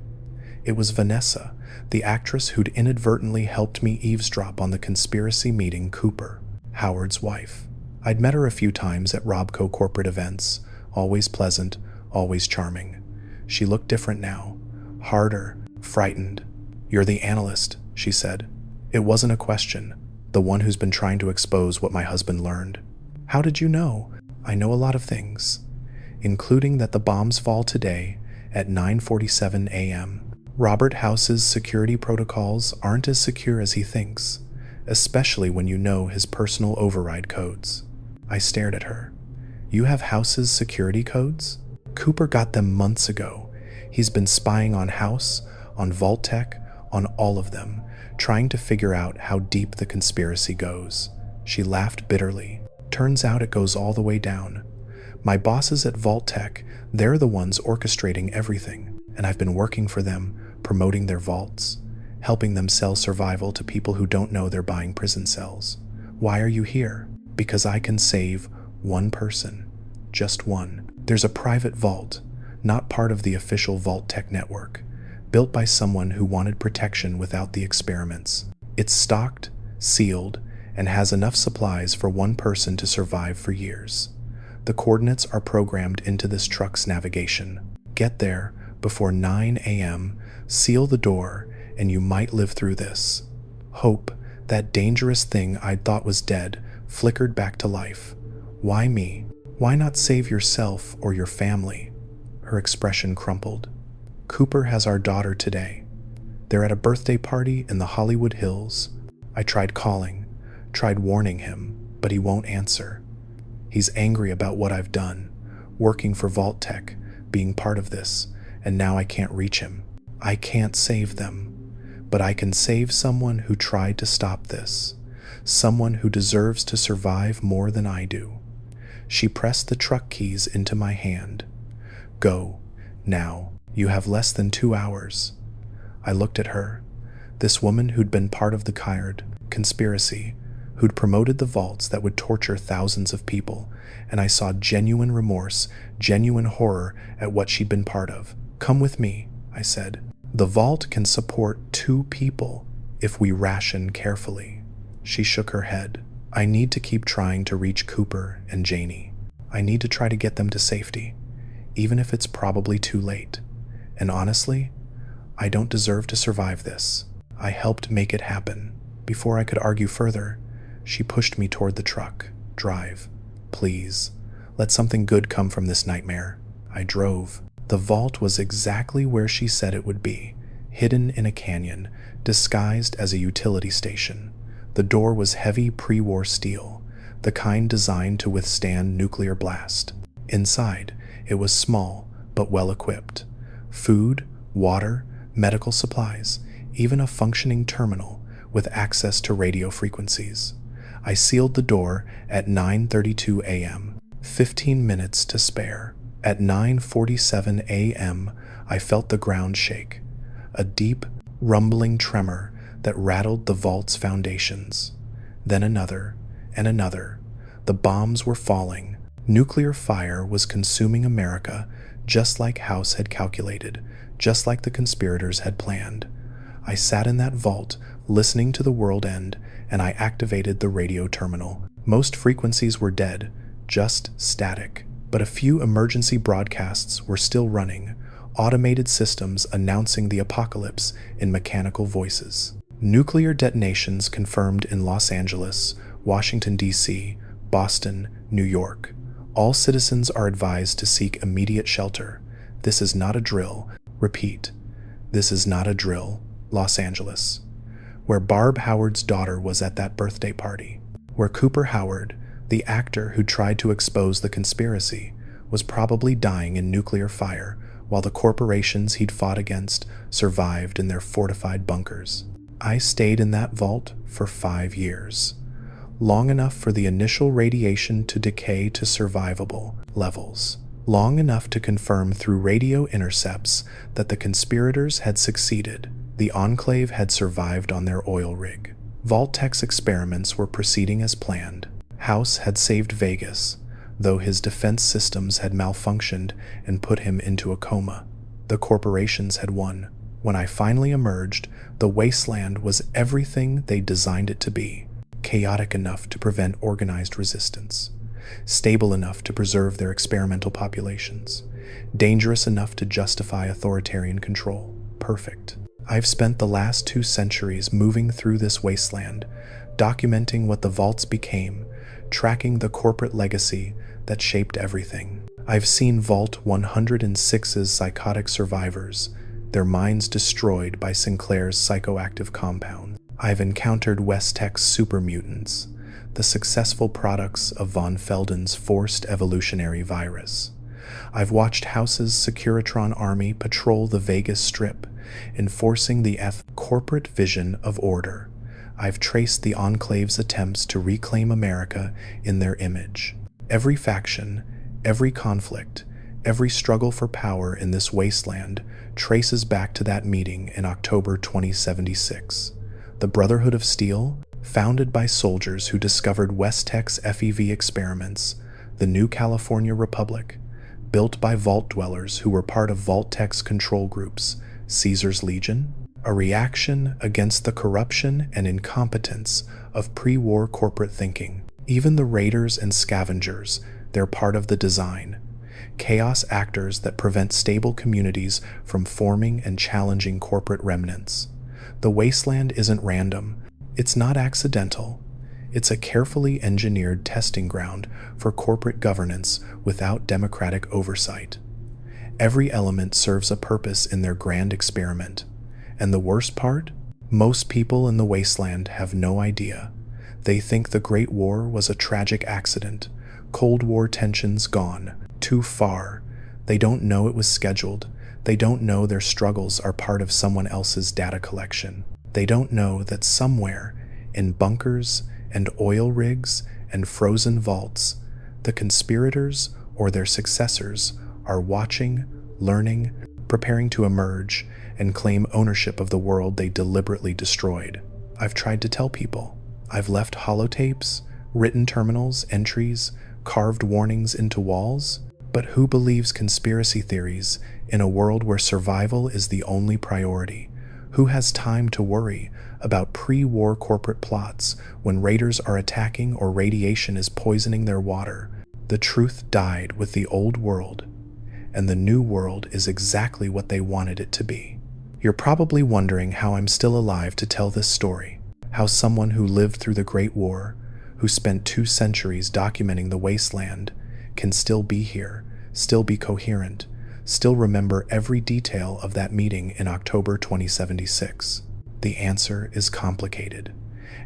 It was Vanessa, the actress who'd inadvertently helped me eavesdrop on the conspiracy meeting Cooper, Howard's wife. I'd met her a few times at RobCo corporate events, always pleasant, always charming. She looked different now, harder, frightened. "You're the analyst," she said. It wasn't a question, the one who's been trying to expose what my husband learned. "How did you know?" "I know a lot of things, including that the bombs fall today at 9:47 a.m. Robert House's security protocols aren't as secure as he thinks, especially when you know his personal override codes." I stared at her. "You have House's security codes?" "Cooper got them months ago. He's been spying on House, on Vault-Tec, on all of them, trying to figure out how deep the conspiracy goes." She laughed bitterly. "Turns out it goes all the way down. My bosses at Vault-Tec, they're the ones orchestrating everything, and I've been working for them, promoting their vaults, helping them sell survival to people who don't know they're buying prison cells. Why are you here? Because I can save one person. Just one. There's a private vault, not part of the official Vault-Tec network, built by someone who wanted protection without the experiments. It's stocked, sealed, and has enough supplies for one person to survive for years. The coordinates are programmed into this truck's navigation. Get there before 9 a.m., seal the door, and you might live through this." Hope, that dangerous thing I'd thought was dead, flickered back to life. "Why me? Why not save yourself or your family?" Her expression crumpled. "Cooper has our daughter today. They're at a birthday party in the Hollywood Hills. I tried calling, tried warning him, but he won't answer. He's angry about what I've done, working for Vault-Tec, being part of this, and now I can't reach him. I can't save them, but I can save someone who tried to stop this, someone who deserves to survive more than I do." She pressed the truck keys into my hand. "Go, now. You have less than 2 hours." I looked at her, this woman who'd been part of the Kyard conspiracy, who'd promoted the vaults that would torture thousands of people, and I saw genuine remorse, genuine horror at what she'd been part of. "Come with me," I said. "The vault can support 2 people if we ration carefully." She shook her head. "I need to keep trying to reach Cooper and Janie. I need to try to get them to safety, even if it's probably too late. And honestly, I don't deserve to survive this. I helped make it happen." Before I could argue further, she pushed me toward the truck. "Drive. Please. Let something good come from this nightmare." I drove. The vault was exactly where she said it would be, hidden in a canyon, disguised as a utility station. The door was heavy pre-war steel, the kind designed to withstand nuclear blast. Inside, it was small but well-equipped. Food, water, medical supplies, even a functioning terminal with access to radio frequencies. I sealed the door at 9:32 a.m., 15 minutes to spare. At 9:47 a.m., I felt the ground shake, a deep, rumbling tremor that rattled the vault's foundations. Then another, and another. The bombs were falling. Nuclear fire was consuming America, just like House had calculated, just like the conspirators had planned. I sat in that vault, listening to the world end, and I activated the radio terminal. Most frequencies were dead, just static. But a few emergency broadcasts were still running, automated systems announcing the apocalypse in mechanical voices. Nuclear detonations confirmed in Los Angeles, Washington, D.C., Boston, New York. All citizens are advised to seek immediate shelter. This is not a drill. Repeat, this is not a drill. Los Angeles, where Barb Howard's daughter was at that birthday party, where Cooper Howard, the actor who tried to expose the conspiracy, was probably dying in nuclear fire while the corporations he'd fought against survived in their fortified bunkers. I stayed in that vault for 5 years, long enough for the initial radiation to decay to survivable levels, long enough to confirm through radio intercepts that the conspirators had succeeded. The Enclave had survived on their oil rig. Vault-Tec's experiments were proceeding as planned. House had saved Vegas, though his defense systems had malfunctioned and put him into a coma. The corporations had won. When I finally emerged, the wasteland was everything they designed it to be. Chaotic enough to prevent organized resistance, stable enough to preserve their experimental populations, dangerous enough to justify authoritarian control. Perfect. I've spent the last 2 centuries moving through this wasteland, documenting what the vaults became, tracking the corporate legacy that shaped everything. I've seen Vault 106's psychotic survivors, their minds destroyed by Sinclair's psychoactive compound. I've encountered West-Tech's super mutants, the successful products of von Felden's forced evolutionary virus. I've watched House's Securitron army patrol the Vegas Strip, enforcing the corporate vision of order. I've traced the Enclave's attempts to reclaim America in their image. Every faction, every conflict, every struggle for power in this wasteland traces back to that meeting in October 2076. The Brotherhood of Steel, founded by soldiers who discovered West-Tech's FEV experiments, the New California Republic, built by vault dwellers who were part of Vault-Tec's control groups, Caesar's Legion, a reaction against the corruption and incompetence of pre-war corporate thinking. Even the raiders and scavengers, they're part of the design. Chaos actors that prevent stable communities from forming and challenging corporate remnants. The wasteland isn't random. It's not accidental. It's a carefully engineered testing ground for corporate governance without democratic oversight. Every element serves a purpose in their grand experiment. And the worst part? Most people in the wasteland have no idea. They think the Great War was a tragic accident, Cold War tensions gone too far. They don't know it was scheduled. They don't know their struggles are part of someone else's data collection. They don't know that somewhere, in bunkers and oil rigs and frozen vaults, the conspirators or their successors are watching, learning, preparing to emerge, and claim ownership of the world they deliberately destroyed. I've tried to tell people. I've left holotapes, written terminals, entries, carved warnings into walls. But who believes conspiracy theories in a world where survival is the only priority? Who has time to worry about pre-war corporate plots when raiders are attacking or radiation is poisoning their water? The truth died with the old world, and the new world is exactly what they wanted it to be. You're probably wondering how I'm still alive to tell this story, how someone who lived through the Great War, who spent 2 centuries documenting the wasteland, can still be here, still be coherent, still remember every detail of that meeting in October 2076. The answer is complicated,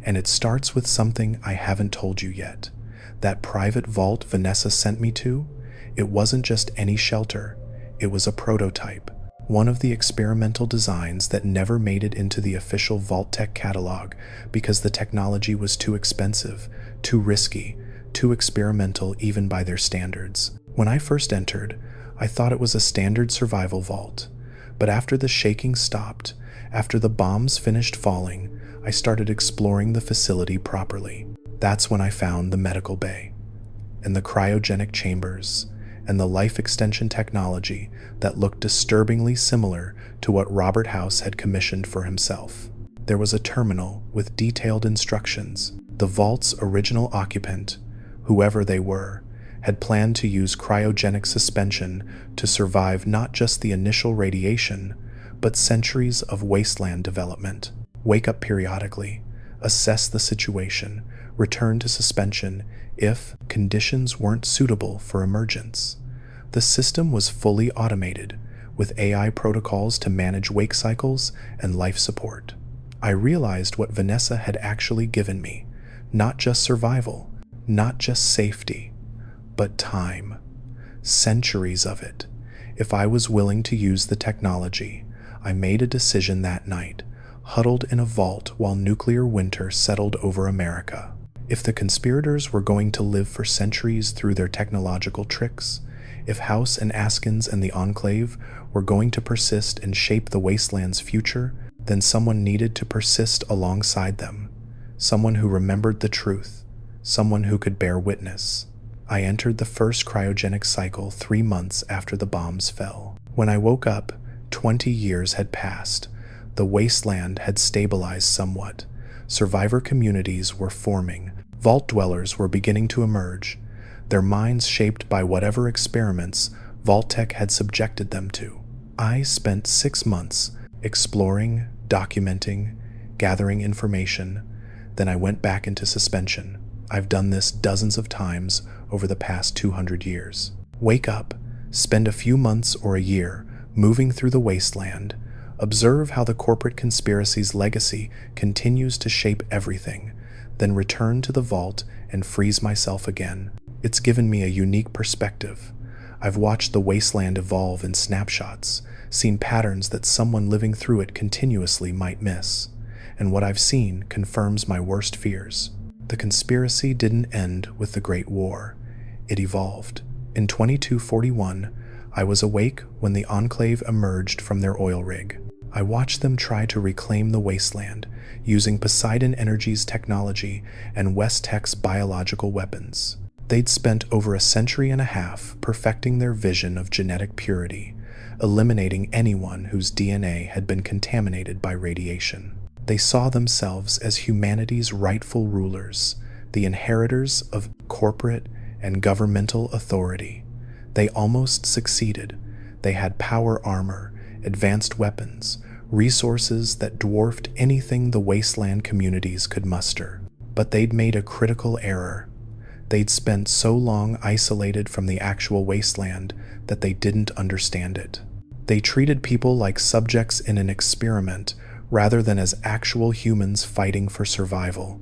and it starts with something I haven't told you yet. That private vault Vanessa sent me to, it wasn't just any shelter, it was a prototype, one of the experimental designs that never made it into the official Vault-Tec catalog because the technology was too expensive, too risky, too experimental even by their standards. When I first entered, I thought it was a standard survival vault, but after the shaking stopped, after the bombs finished falling, I started exploring the facility properly. That's when I found the medical bay, and the cryogenic chambers, and the life extension technology that looked disturbingly similar to what Robert House had commissioned for himself. There was a terminal with detailed instructions. The vault's original occupant, whoever they were, had planned to use cryogenic suspension to survive not just the initial radiation, but centuries of wasteland development. Wake up periodically, assess the situation, return to suspension if conditions weren't suitable for emergence. The system was fully automated, with AI protocols to manage wake cycles and life support. I realized what Vanessa had actually given me: not just survival, not just safety, but time. Centuries of it. If I was willing to use the technology, I made a decision that night, huddled in a vault while nuclear winter settled over America. If the conspirators were going to live for centuries through their technological tricks, if House and Askins and the Enclave were going to persist and shape the wasteland's future, then someone needed to persist alongside them. Someone who remembered the truth, someone who could bear witness. I entered the first cryogenic cycle 3 months after the bombs fell. When I woke up, 20 years had passed. The wasteland had stabilized somewhat. Survivor communities were forming. Vault dwellers were beginning to emerge, their minds shaped by whatever experiments Vault-Tec had subjected them to. I spent 6 months exploring, documenting, gathering information. Then I went back into suspension. I've done this dozens of times over the past 200 years. Wake up, spend a few months or a year moving through the wasteland, observe how the corporate conspiracy's legacy continues to shape everything, then return to the vault and freeze myself again. It's given me a unique perspective. I've watched the wasteland evolve in snapshots, seen patterns that someone living through it continuously might miss, and what I've seen confirms my worst fears. The conspiracy didn't end with the Great War. It evolved. In 2241, I was awake when the Enclave emerged from their oil rig. I watched them try to reclaim the wasteland, using Poseidon Energy's technology and West-Tech's biological weapons. They'd spent over a century and a half perfecting their vision of genetic purity, eliminating anyone whose DNA had been contaminated by radiation. They saw themselves as humanity's rightful rulers, the inheritors of corporate and governmental authority. They almost succeeded. They had power armor, advanced weapons, resources that dwarfed anything the wasteland communities could muster. But they'd made a critical error. They'd spent so long isolated from the actual wasteland that they didn't understand it. They treated people like subjects in an experiment rather than as actual humans fighting for survival.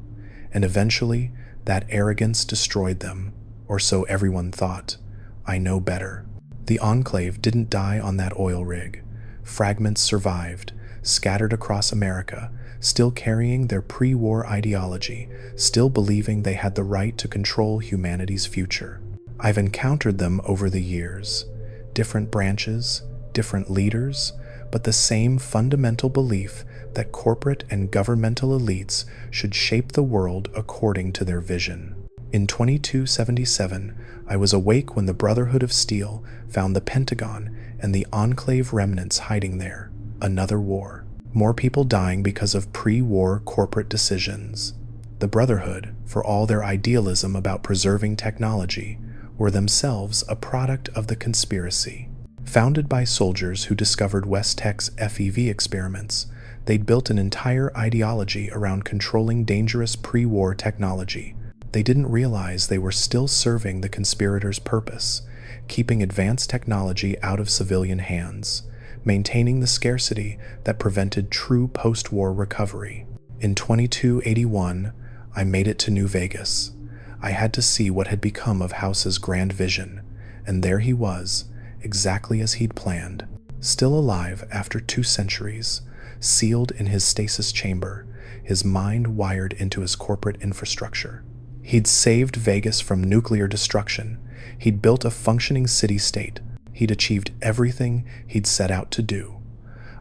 And eventually, that arrogance destroyed them, or so everyone thought. I know better. The Enclave didn't die on that oil rig. Fragments survived, scattered across America, still carrying their pre-war ideology, still believing they had the right to control humanity's future. I've encountered them over the years. Different branches, different leaders, but the same fundamental belief that corporate and governmental elites should shape the world according to their vision. In 2277, I was awake when the Brotherhood of Steel found the Pentagon and the Enclave remnants hiding there. Another war. More people dying because of pre-war corporate decisions. The Brotherhood, for all their idealism about preserving technology, were themselves a product of the conspiracy. Founded by soldiers who discovered West-Tech's FEV experiments, they'd built an entire ideology around controlling dangerous pre-war technology. They didn't realize they were still serving the conspirators' purpose, keeping advanced technology out of civilian hands, maintaining the scarcity that prevented true post-war recovery. In 2281, I made it to New Vegas. I had to see what had become of House's grand vision, and there he was, exactly as he'd planned, still alive after 2 centuries, sealed in his stasis chamber, his mind wired into his corporate infrastructure. He'd saved Vegas from nuclear destruction. He'd built a functioning city-state. He'd achieved everything he'd set out to do.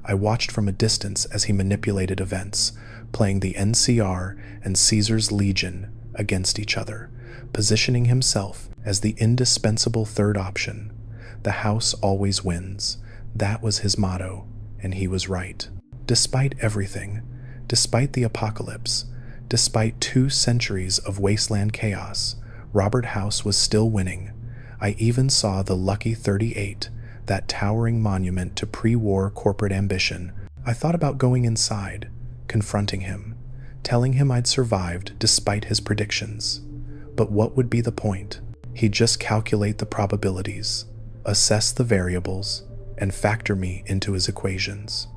I watched from a distance as he manipulated events, playing the NCR and Caesar's Legion against each other, positioning himself as the indispensable third option. The house always wins. That was his motto, and he was right. Despite everything, despite the apocalypse, despite 2 centuries of wasteland chaos, Robert House was still winning. I even saw the Lucky 38, that towering monument to pre-war corporate ambition. I thought about going inside, confronting him, telling him I'd survived despite his predictions. But what would be the point? He'd just calculate the probabilities, assess the variables, and factor me into his equations.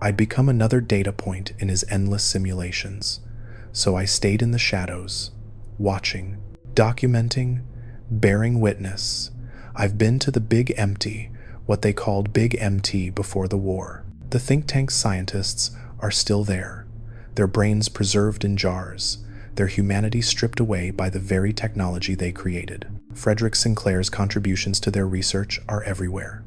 I'd become another data point in his endless simulations. So I stayed in the shadows, watching, documenting, bearing witness. I've been to the Big Empty, what they called Big MT before the war. The think tank scientists are still there, their brains preserved in jars, their humanity stripped away by the very technology they created. Frederick Sinclair's contributions to their research are everywhere.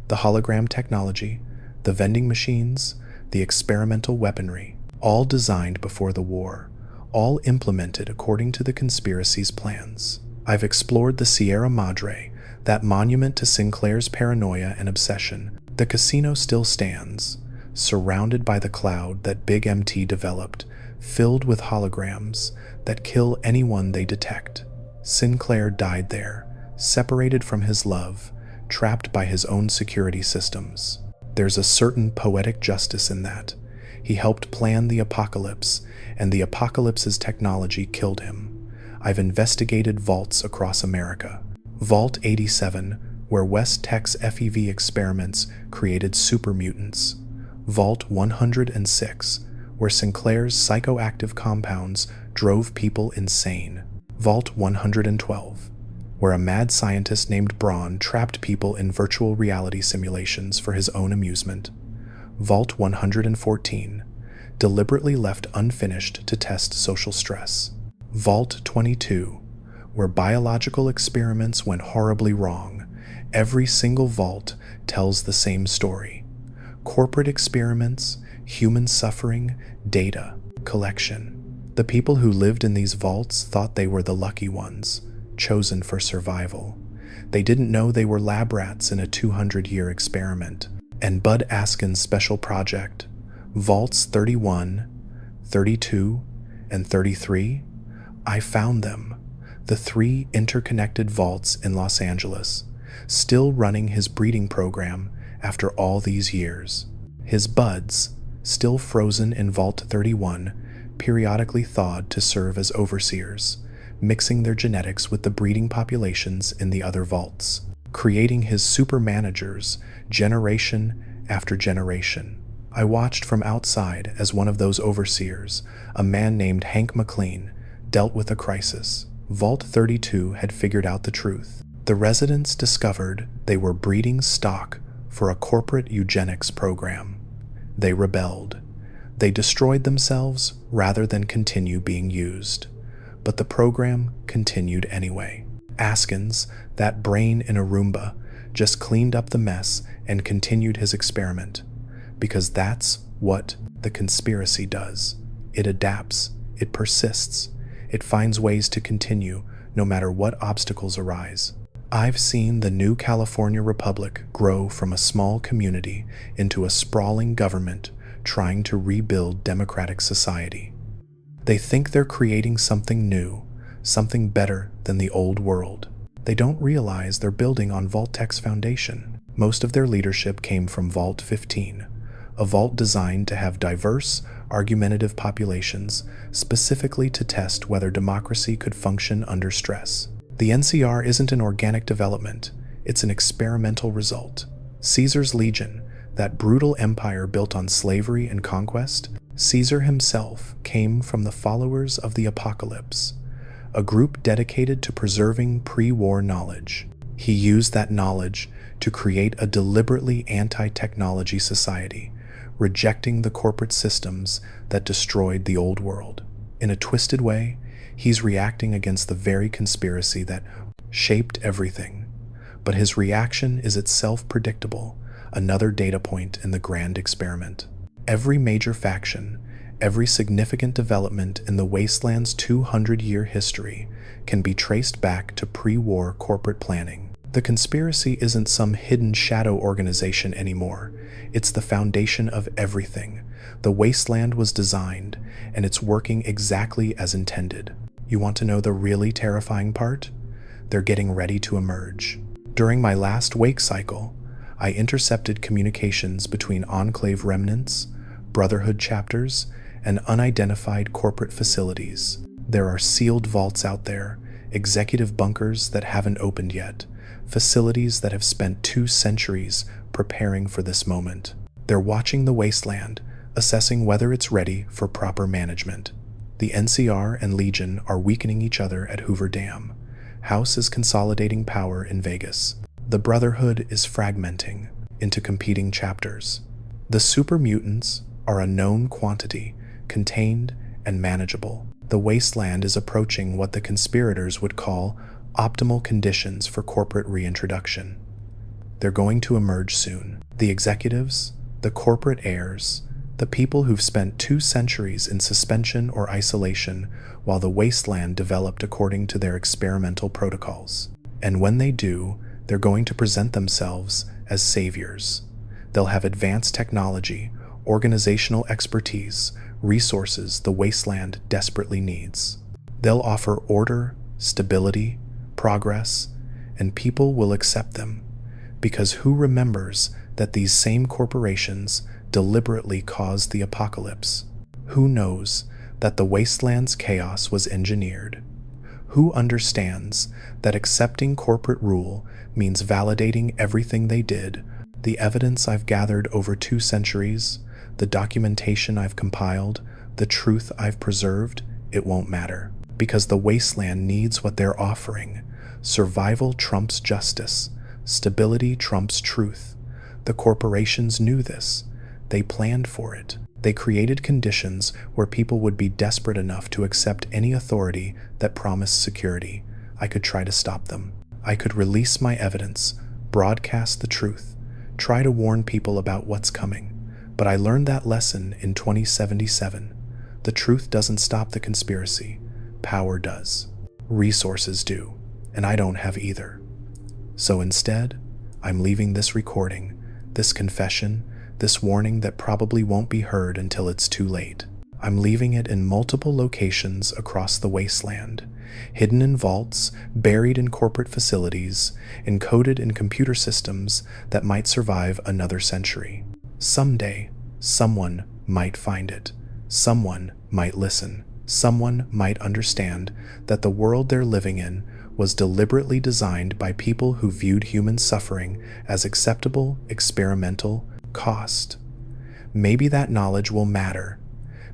The hologram technology, the vending machines, the experimental weaponry, all designed before the war, all implemented according to the conspiracy's plans. I've explored the Sierra Madre, that monument to Sinclair's paranoia and obsession. The casino still stands, surrounded by the cloud that Big MT developed, filled with holograms that kill anyone they detect. Sinclair died there, separated from his love, trapped by his own security systems. There's a certain poetic justice in that. He helped plan the apocalypse, and the apocalypse's technology killed him. I've investigated vaults across America. Vault 87, where West-Tech's FEV experiments created super mutants. Vault 106, where Sinclair's psychoactive compounds drove people insane. Vault 112, where a mad scientist named Braun trapped people in virtual reality simulations for his own amusement. Vault 114, deliberately left unfinished to test social stress. Vault 22, where biological experiments went horribly wrong. Every single vault tells the same story. Corporate experiments, human suffering, data, collection. The people who lived in these vaults thought they were the lucky ones, chosen for survival. They didn't know they were lab rats in a 200-year experiment. And Bud Askins' special project, Vaults 31, 32, and 33, I found them. The 3 interconnected vaults in Los Angeles, still running his breeding program after all these years. His buds, still frozen in Vault 31, periodically thawed to serve as overseers, mixing their genetics with the breeding populations in the other vaults, creating his super managers generation after generation. I watched from outside as one of those overseers, a man named Hank McLean, dealt with a crisis. Vault 32 had figured out the truth. The residents discovered they were breeding stock for a corporate eugenics program. They rebelled. They destroyed themselves rather than continue being used. But the program continued anyway. Askins, that brain in a Roomba, just cleaned up the mess and continued his experiment. Because that's what the conspiracy does. It adapts, it persists, it finds ways to continue no matter what obstacles arise. I've seen the new California Republic grow from a small community into a sprawling government trying to rebuild democratic society. They think they're creating something new, something better than the old world. They don't realize they're building on Vault-Tec's foundation. Most of their leadership came from Vault 15, a vault designed to have diverse, argumentative populations, specifically to test whether democracy could function under stress. The NCR isn't an organic development, it's an experimental result. Caesar's Legion, that brutal empire built on slavery and conquest, Caesar himself came from the followers of the apocalypse, a group dedicated to preserving pre-war knowledge. He used that knowledge to create a deliberately anti-technology society, rejecting the corporate systems that destroyed the old world. In a twisted way, he's reacting against the very conspiracy that shaped everything. but his reaction is itself predictable, another data point in the grand experiment. Every major faction, every significant development in the wasteland's 200-year history can be traced back to pre-war corporate planning. The conspiracy isn't some hidden shadow organization anymore. It's the foundation of everything. The wasteland was designed, and it's working exactly as intended. You want to know the really terrifying part? They're getting ready to emerge. During my last wake cycle, I intercepted communications between Enclave remnants, Brotherhood chapters, and unidentified corporate facilities. There are sealed vaults out there, executive bunkers that haven't opened yet, facilities that have spent 2 centuries preparing for this moment. They're watching the wasteland, assessing whether it's ready for proper management. The NCR and Legion are weakening each other at Hoover Dam. House is consolidating power in Vegas. The Brotherhood is fragmenting into competing chapters. The super mutants are a known quantity, contained and manageable. The wasteland is approaching what the conspirators would call optimal conditions for corporate reintroduction. They're going to emerge soon. The executives, the corporate heirs, the people who've spent 2 centuries in suspension or isolation while the wasteland developed according to their experimental protocols. And when they do, they're going to present themselves as saviors. They'll have advanced technology, organizational expertise, resources the wasteland desperately needs. They'll offer order, stability, progress, and people will accept them, because who remembers that these same corporations deliberately caused the apocalypse? Who knows that the wasteland's chaos was engineered? Who understands that accepting corporate rule means validating everything they did? The evidence I've gathered over 2 centuries, the documentation I've compiled, the truth I've preserved, it won't matter. Because the wasteland needs what they're offering. Survival trumps justice. Stability trumps truth. The corporations knew this. They planned for it. They created conditions where people would be desperate enough to accept any authority that promised security. I could try to stop them. I could release my evidence, broadcast the truth, try to warn people about what's coming. But I learned that lesson in 2077. The truth doesn't stop the conspiracy. Power does. Resources do. And I don't have either. So instead, I'm leaving this recording, this confession, this warning that probably won't be heard until it's too late. I'm leaving it in multiple locations across the wasteland, hidden in vaults, buried in corporate facilities, encoded in computer systems that might survive another century. Someday, someone might find it. Someone might listen. Someone might understand that the world they're living in was deliberately designed by people who viewed human suffering as acceptable, experimental cost. Maybe that knowledge will matter.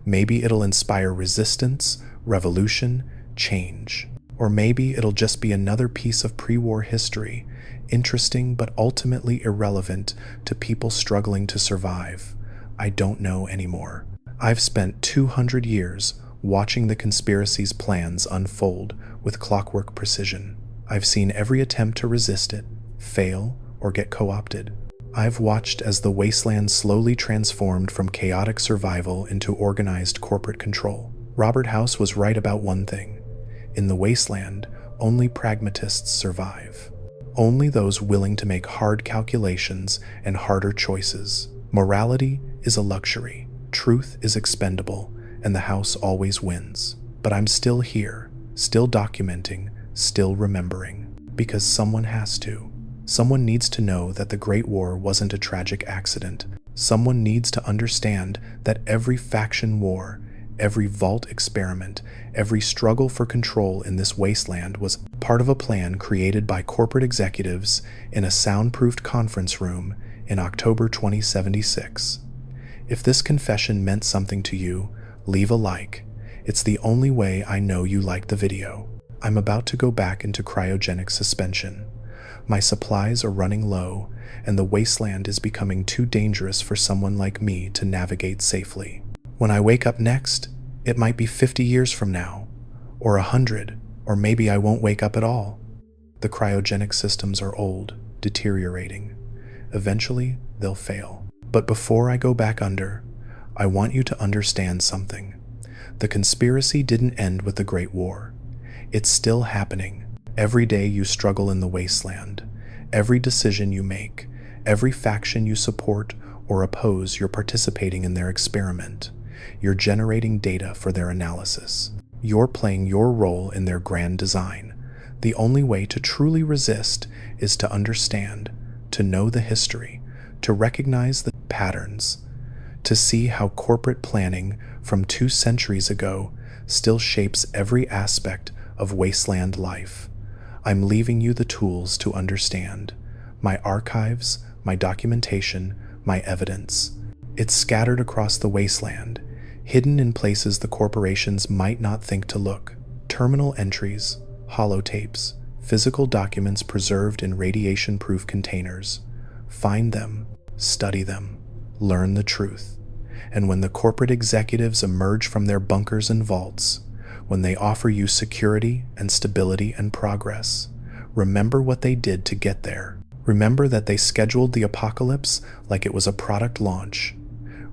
Maybe it'll inspire resistance, revolution, change. Or maybe it'll just be another piece of pre-war history, interesting but ultimately irrelevant to people struggling to survive. I don't know anymore. I've spent 200 years watching the conspiracy's plans unfold with clockwork precision. I've seen every attempt to resist it, fail, or get co-opted. I've watched as the wasteland slowly transformed from chaotic survival into organized corporate control. Robert House was right about one thing. In the wasteland, only pragmatists survive. Only those willing to make hard calculations and harder choices. Morality is a luxury. Truth is expendable, and the House always wins. But I'm still here, still documenting, still remembering. Because someone has to. Someone needs to know that the Great War wasn't a tragic accident. Someone needs to understand that every faction war, every vault experiment, every struggle for control in this wasteland was part of a plan created by corporate executives in a soundproofed conference room in October 2076. If this confession meant something to you, leave a like. It's the only way I know you liked the video. I'm about to go back into cryogenic suspension. My supplies are running low, and the wasteland is becoming too dangerous for someone like me to navigate safely. When I wake up next, it might be 50 years from now, or 100, or maybe I won't wake up at all. The cryogenic systems are old, deteriorating. Eventually, they'll fail. But before I go back under, I want you to understand something. The conspiracy didn't end with the Great War. It's still happening. Every day you struggle in the wasteland. Every decision you make, every faction you support or oppose, you're participating in their experiment. You're generating data for their analysis. You're playing your role in their grand design. The only way to truly resist is to understand, to know the history, to recognize the patterns, to see how corporate planning from 2 centuries ago still shapes every aspect of wasteland life. I'm leaving you the tools to understand. My archives, my documentation, my evidence. It's scattered across the wasteland, hidden in places the corporations might not think to look. Terminal entries, holotapes, physical documents preserved in radiation-proof containers. Find them, study them, learn the truth. And when the corporate executives emerge from their bunkers and vaults, when they offer you security and stability and progress, remember what they did to get there. Remember that they scheduled the apocalypse like it was a product launch.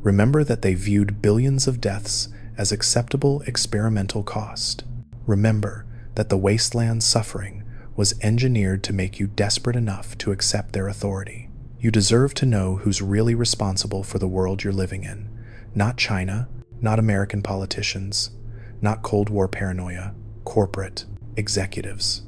Remember that they viewed billions of deaths as acceptable experimental cost. Remember that the wasteland's suffering was engineered to make you desperate enough to accept their authority. You deserve to know who's really responsible for the world you're living in. Not China, not American politicians, not Cold War paranoia, corporate executives.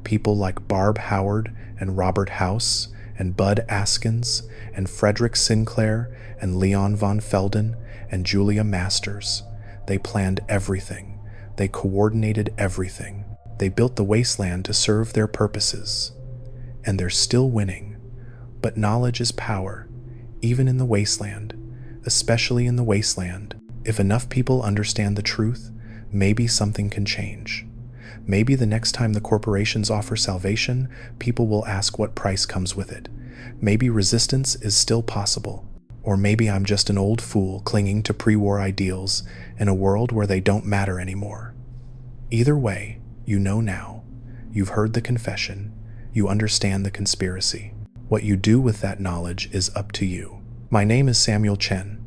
People like Barb Howard and Robert House and Bud Askins and Frederick Sinclair and Leon von Felden and Julia Masters. They planned everything. They coordinated everything. They built the wasteland to serve their purposes. And they're still winning. But knowledge is power, even in the wasteland, especially in the wasteland. If enough people understand the truth, maybe something can change. Maybe the next time the corporations offer salvation, people will ask what price comes with it. Maybe resistance is still possible. Or maybe I'm just an old fool clinging to pre-war ideals in a world where they don't matter anymore. Either way, you know now. You've heard the confession. You understand the conspiracy. What you do with that knowledge is up to you. My name is Samuel Chen.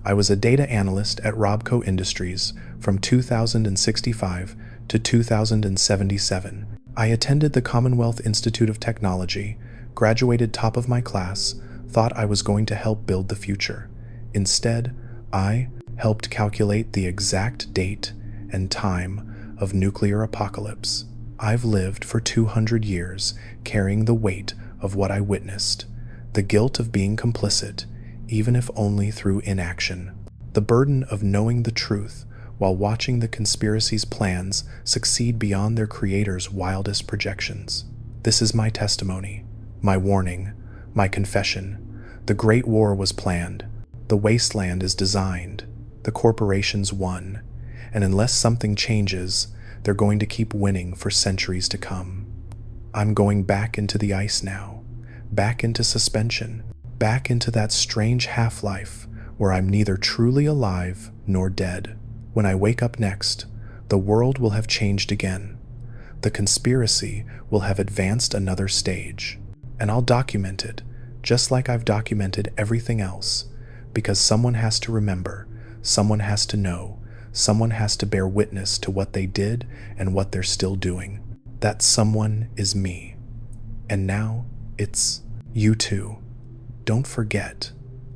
I was a data analyst at RobCo Industries from 2065 to 2077. I attended the Commonwealth Institute of Technology, graduated top of my class, thought I was going to help build the future. Instead, I helped calculate the exact date and time of nuclear apocalypse. I've lived for 200 years carrying the weight of what I witnessed, the guilt of being complicit, even if only through inaction, the burden of knowing the truth while watching the conspiracy's plans succeed beyond their creators' wildest projections. This is my testimony, my warning, my confession. The Great War was planned. The wasteland is designed. The corporations won. And unless something changes, they're going to keep winning for centuries to come. I'm going back into the ice now, back into suspension, back into that strange half-life where I'm neither truly alive nor dead. When I wake up next, the world will have changed again. The conspiracy will have advanced another stage, and I'll document it, just like I've documented everything else, because someone has to remember, someone has to know, someone has to bear witness to what they did and what they're still doing. That someone is me. And now, it's you too. Don't forget.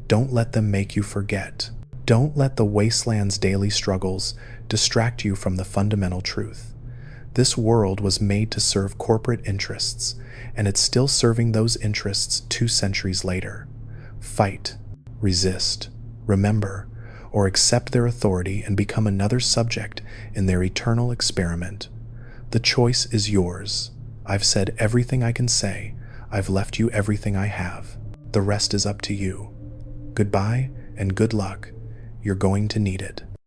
Don't let them make you forget. Don't let the wasteland's daily struggles distract you from the fundamental truth. This world was made to serve corporate interests, and it's still serving those interests 2 centuries later. Fight, resist, remember, or accept their authority and become another subject in their eternal experiment. The choice is yours. I've said everything I can say. I've left you everything I have. The rest is up to you. Goodbye and good luck. You're going to need it.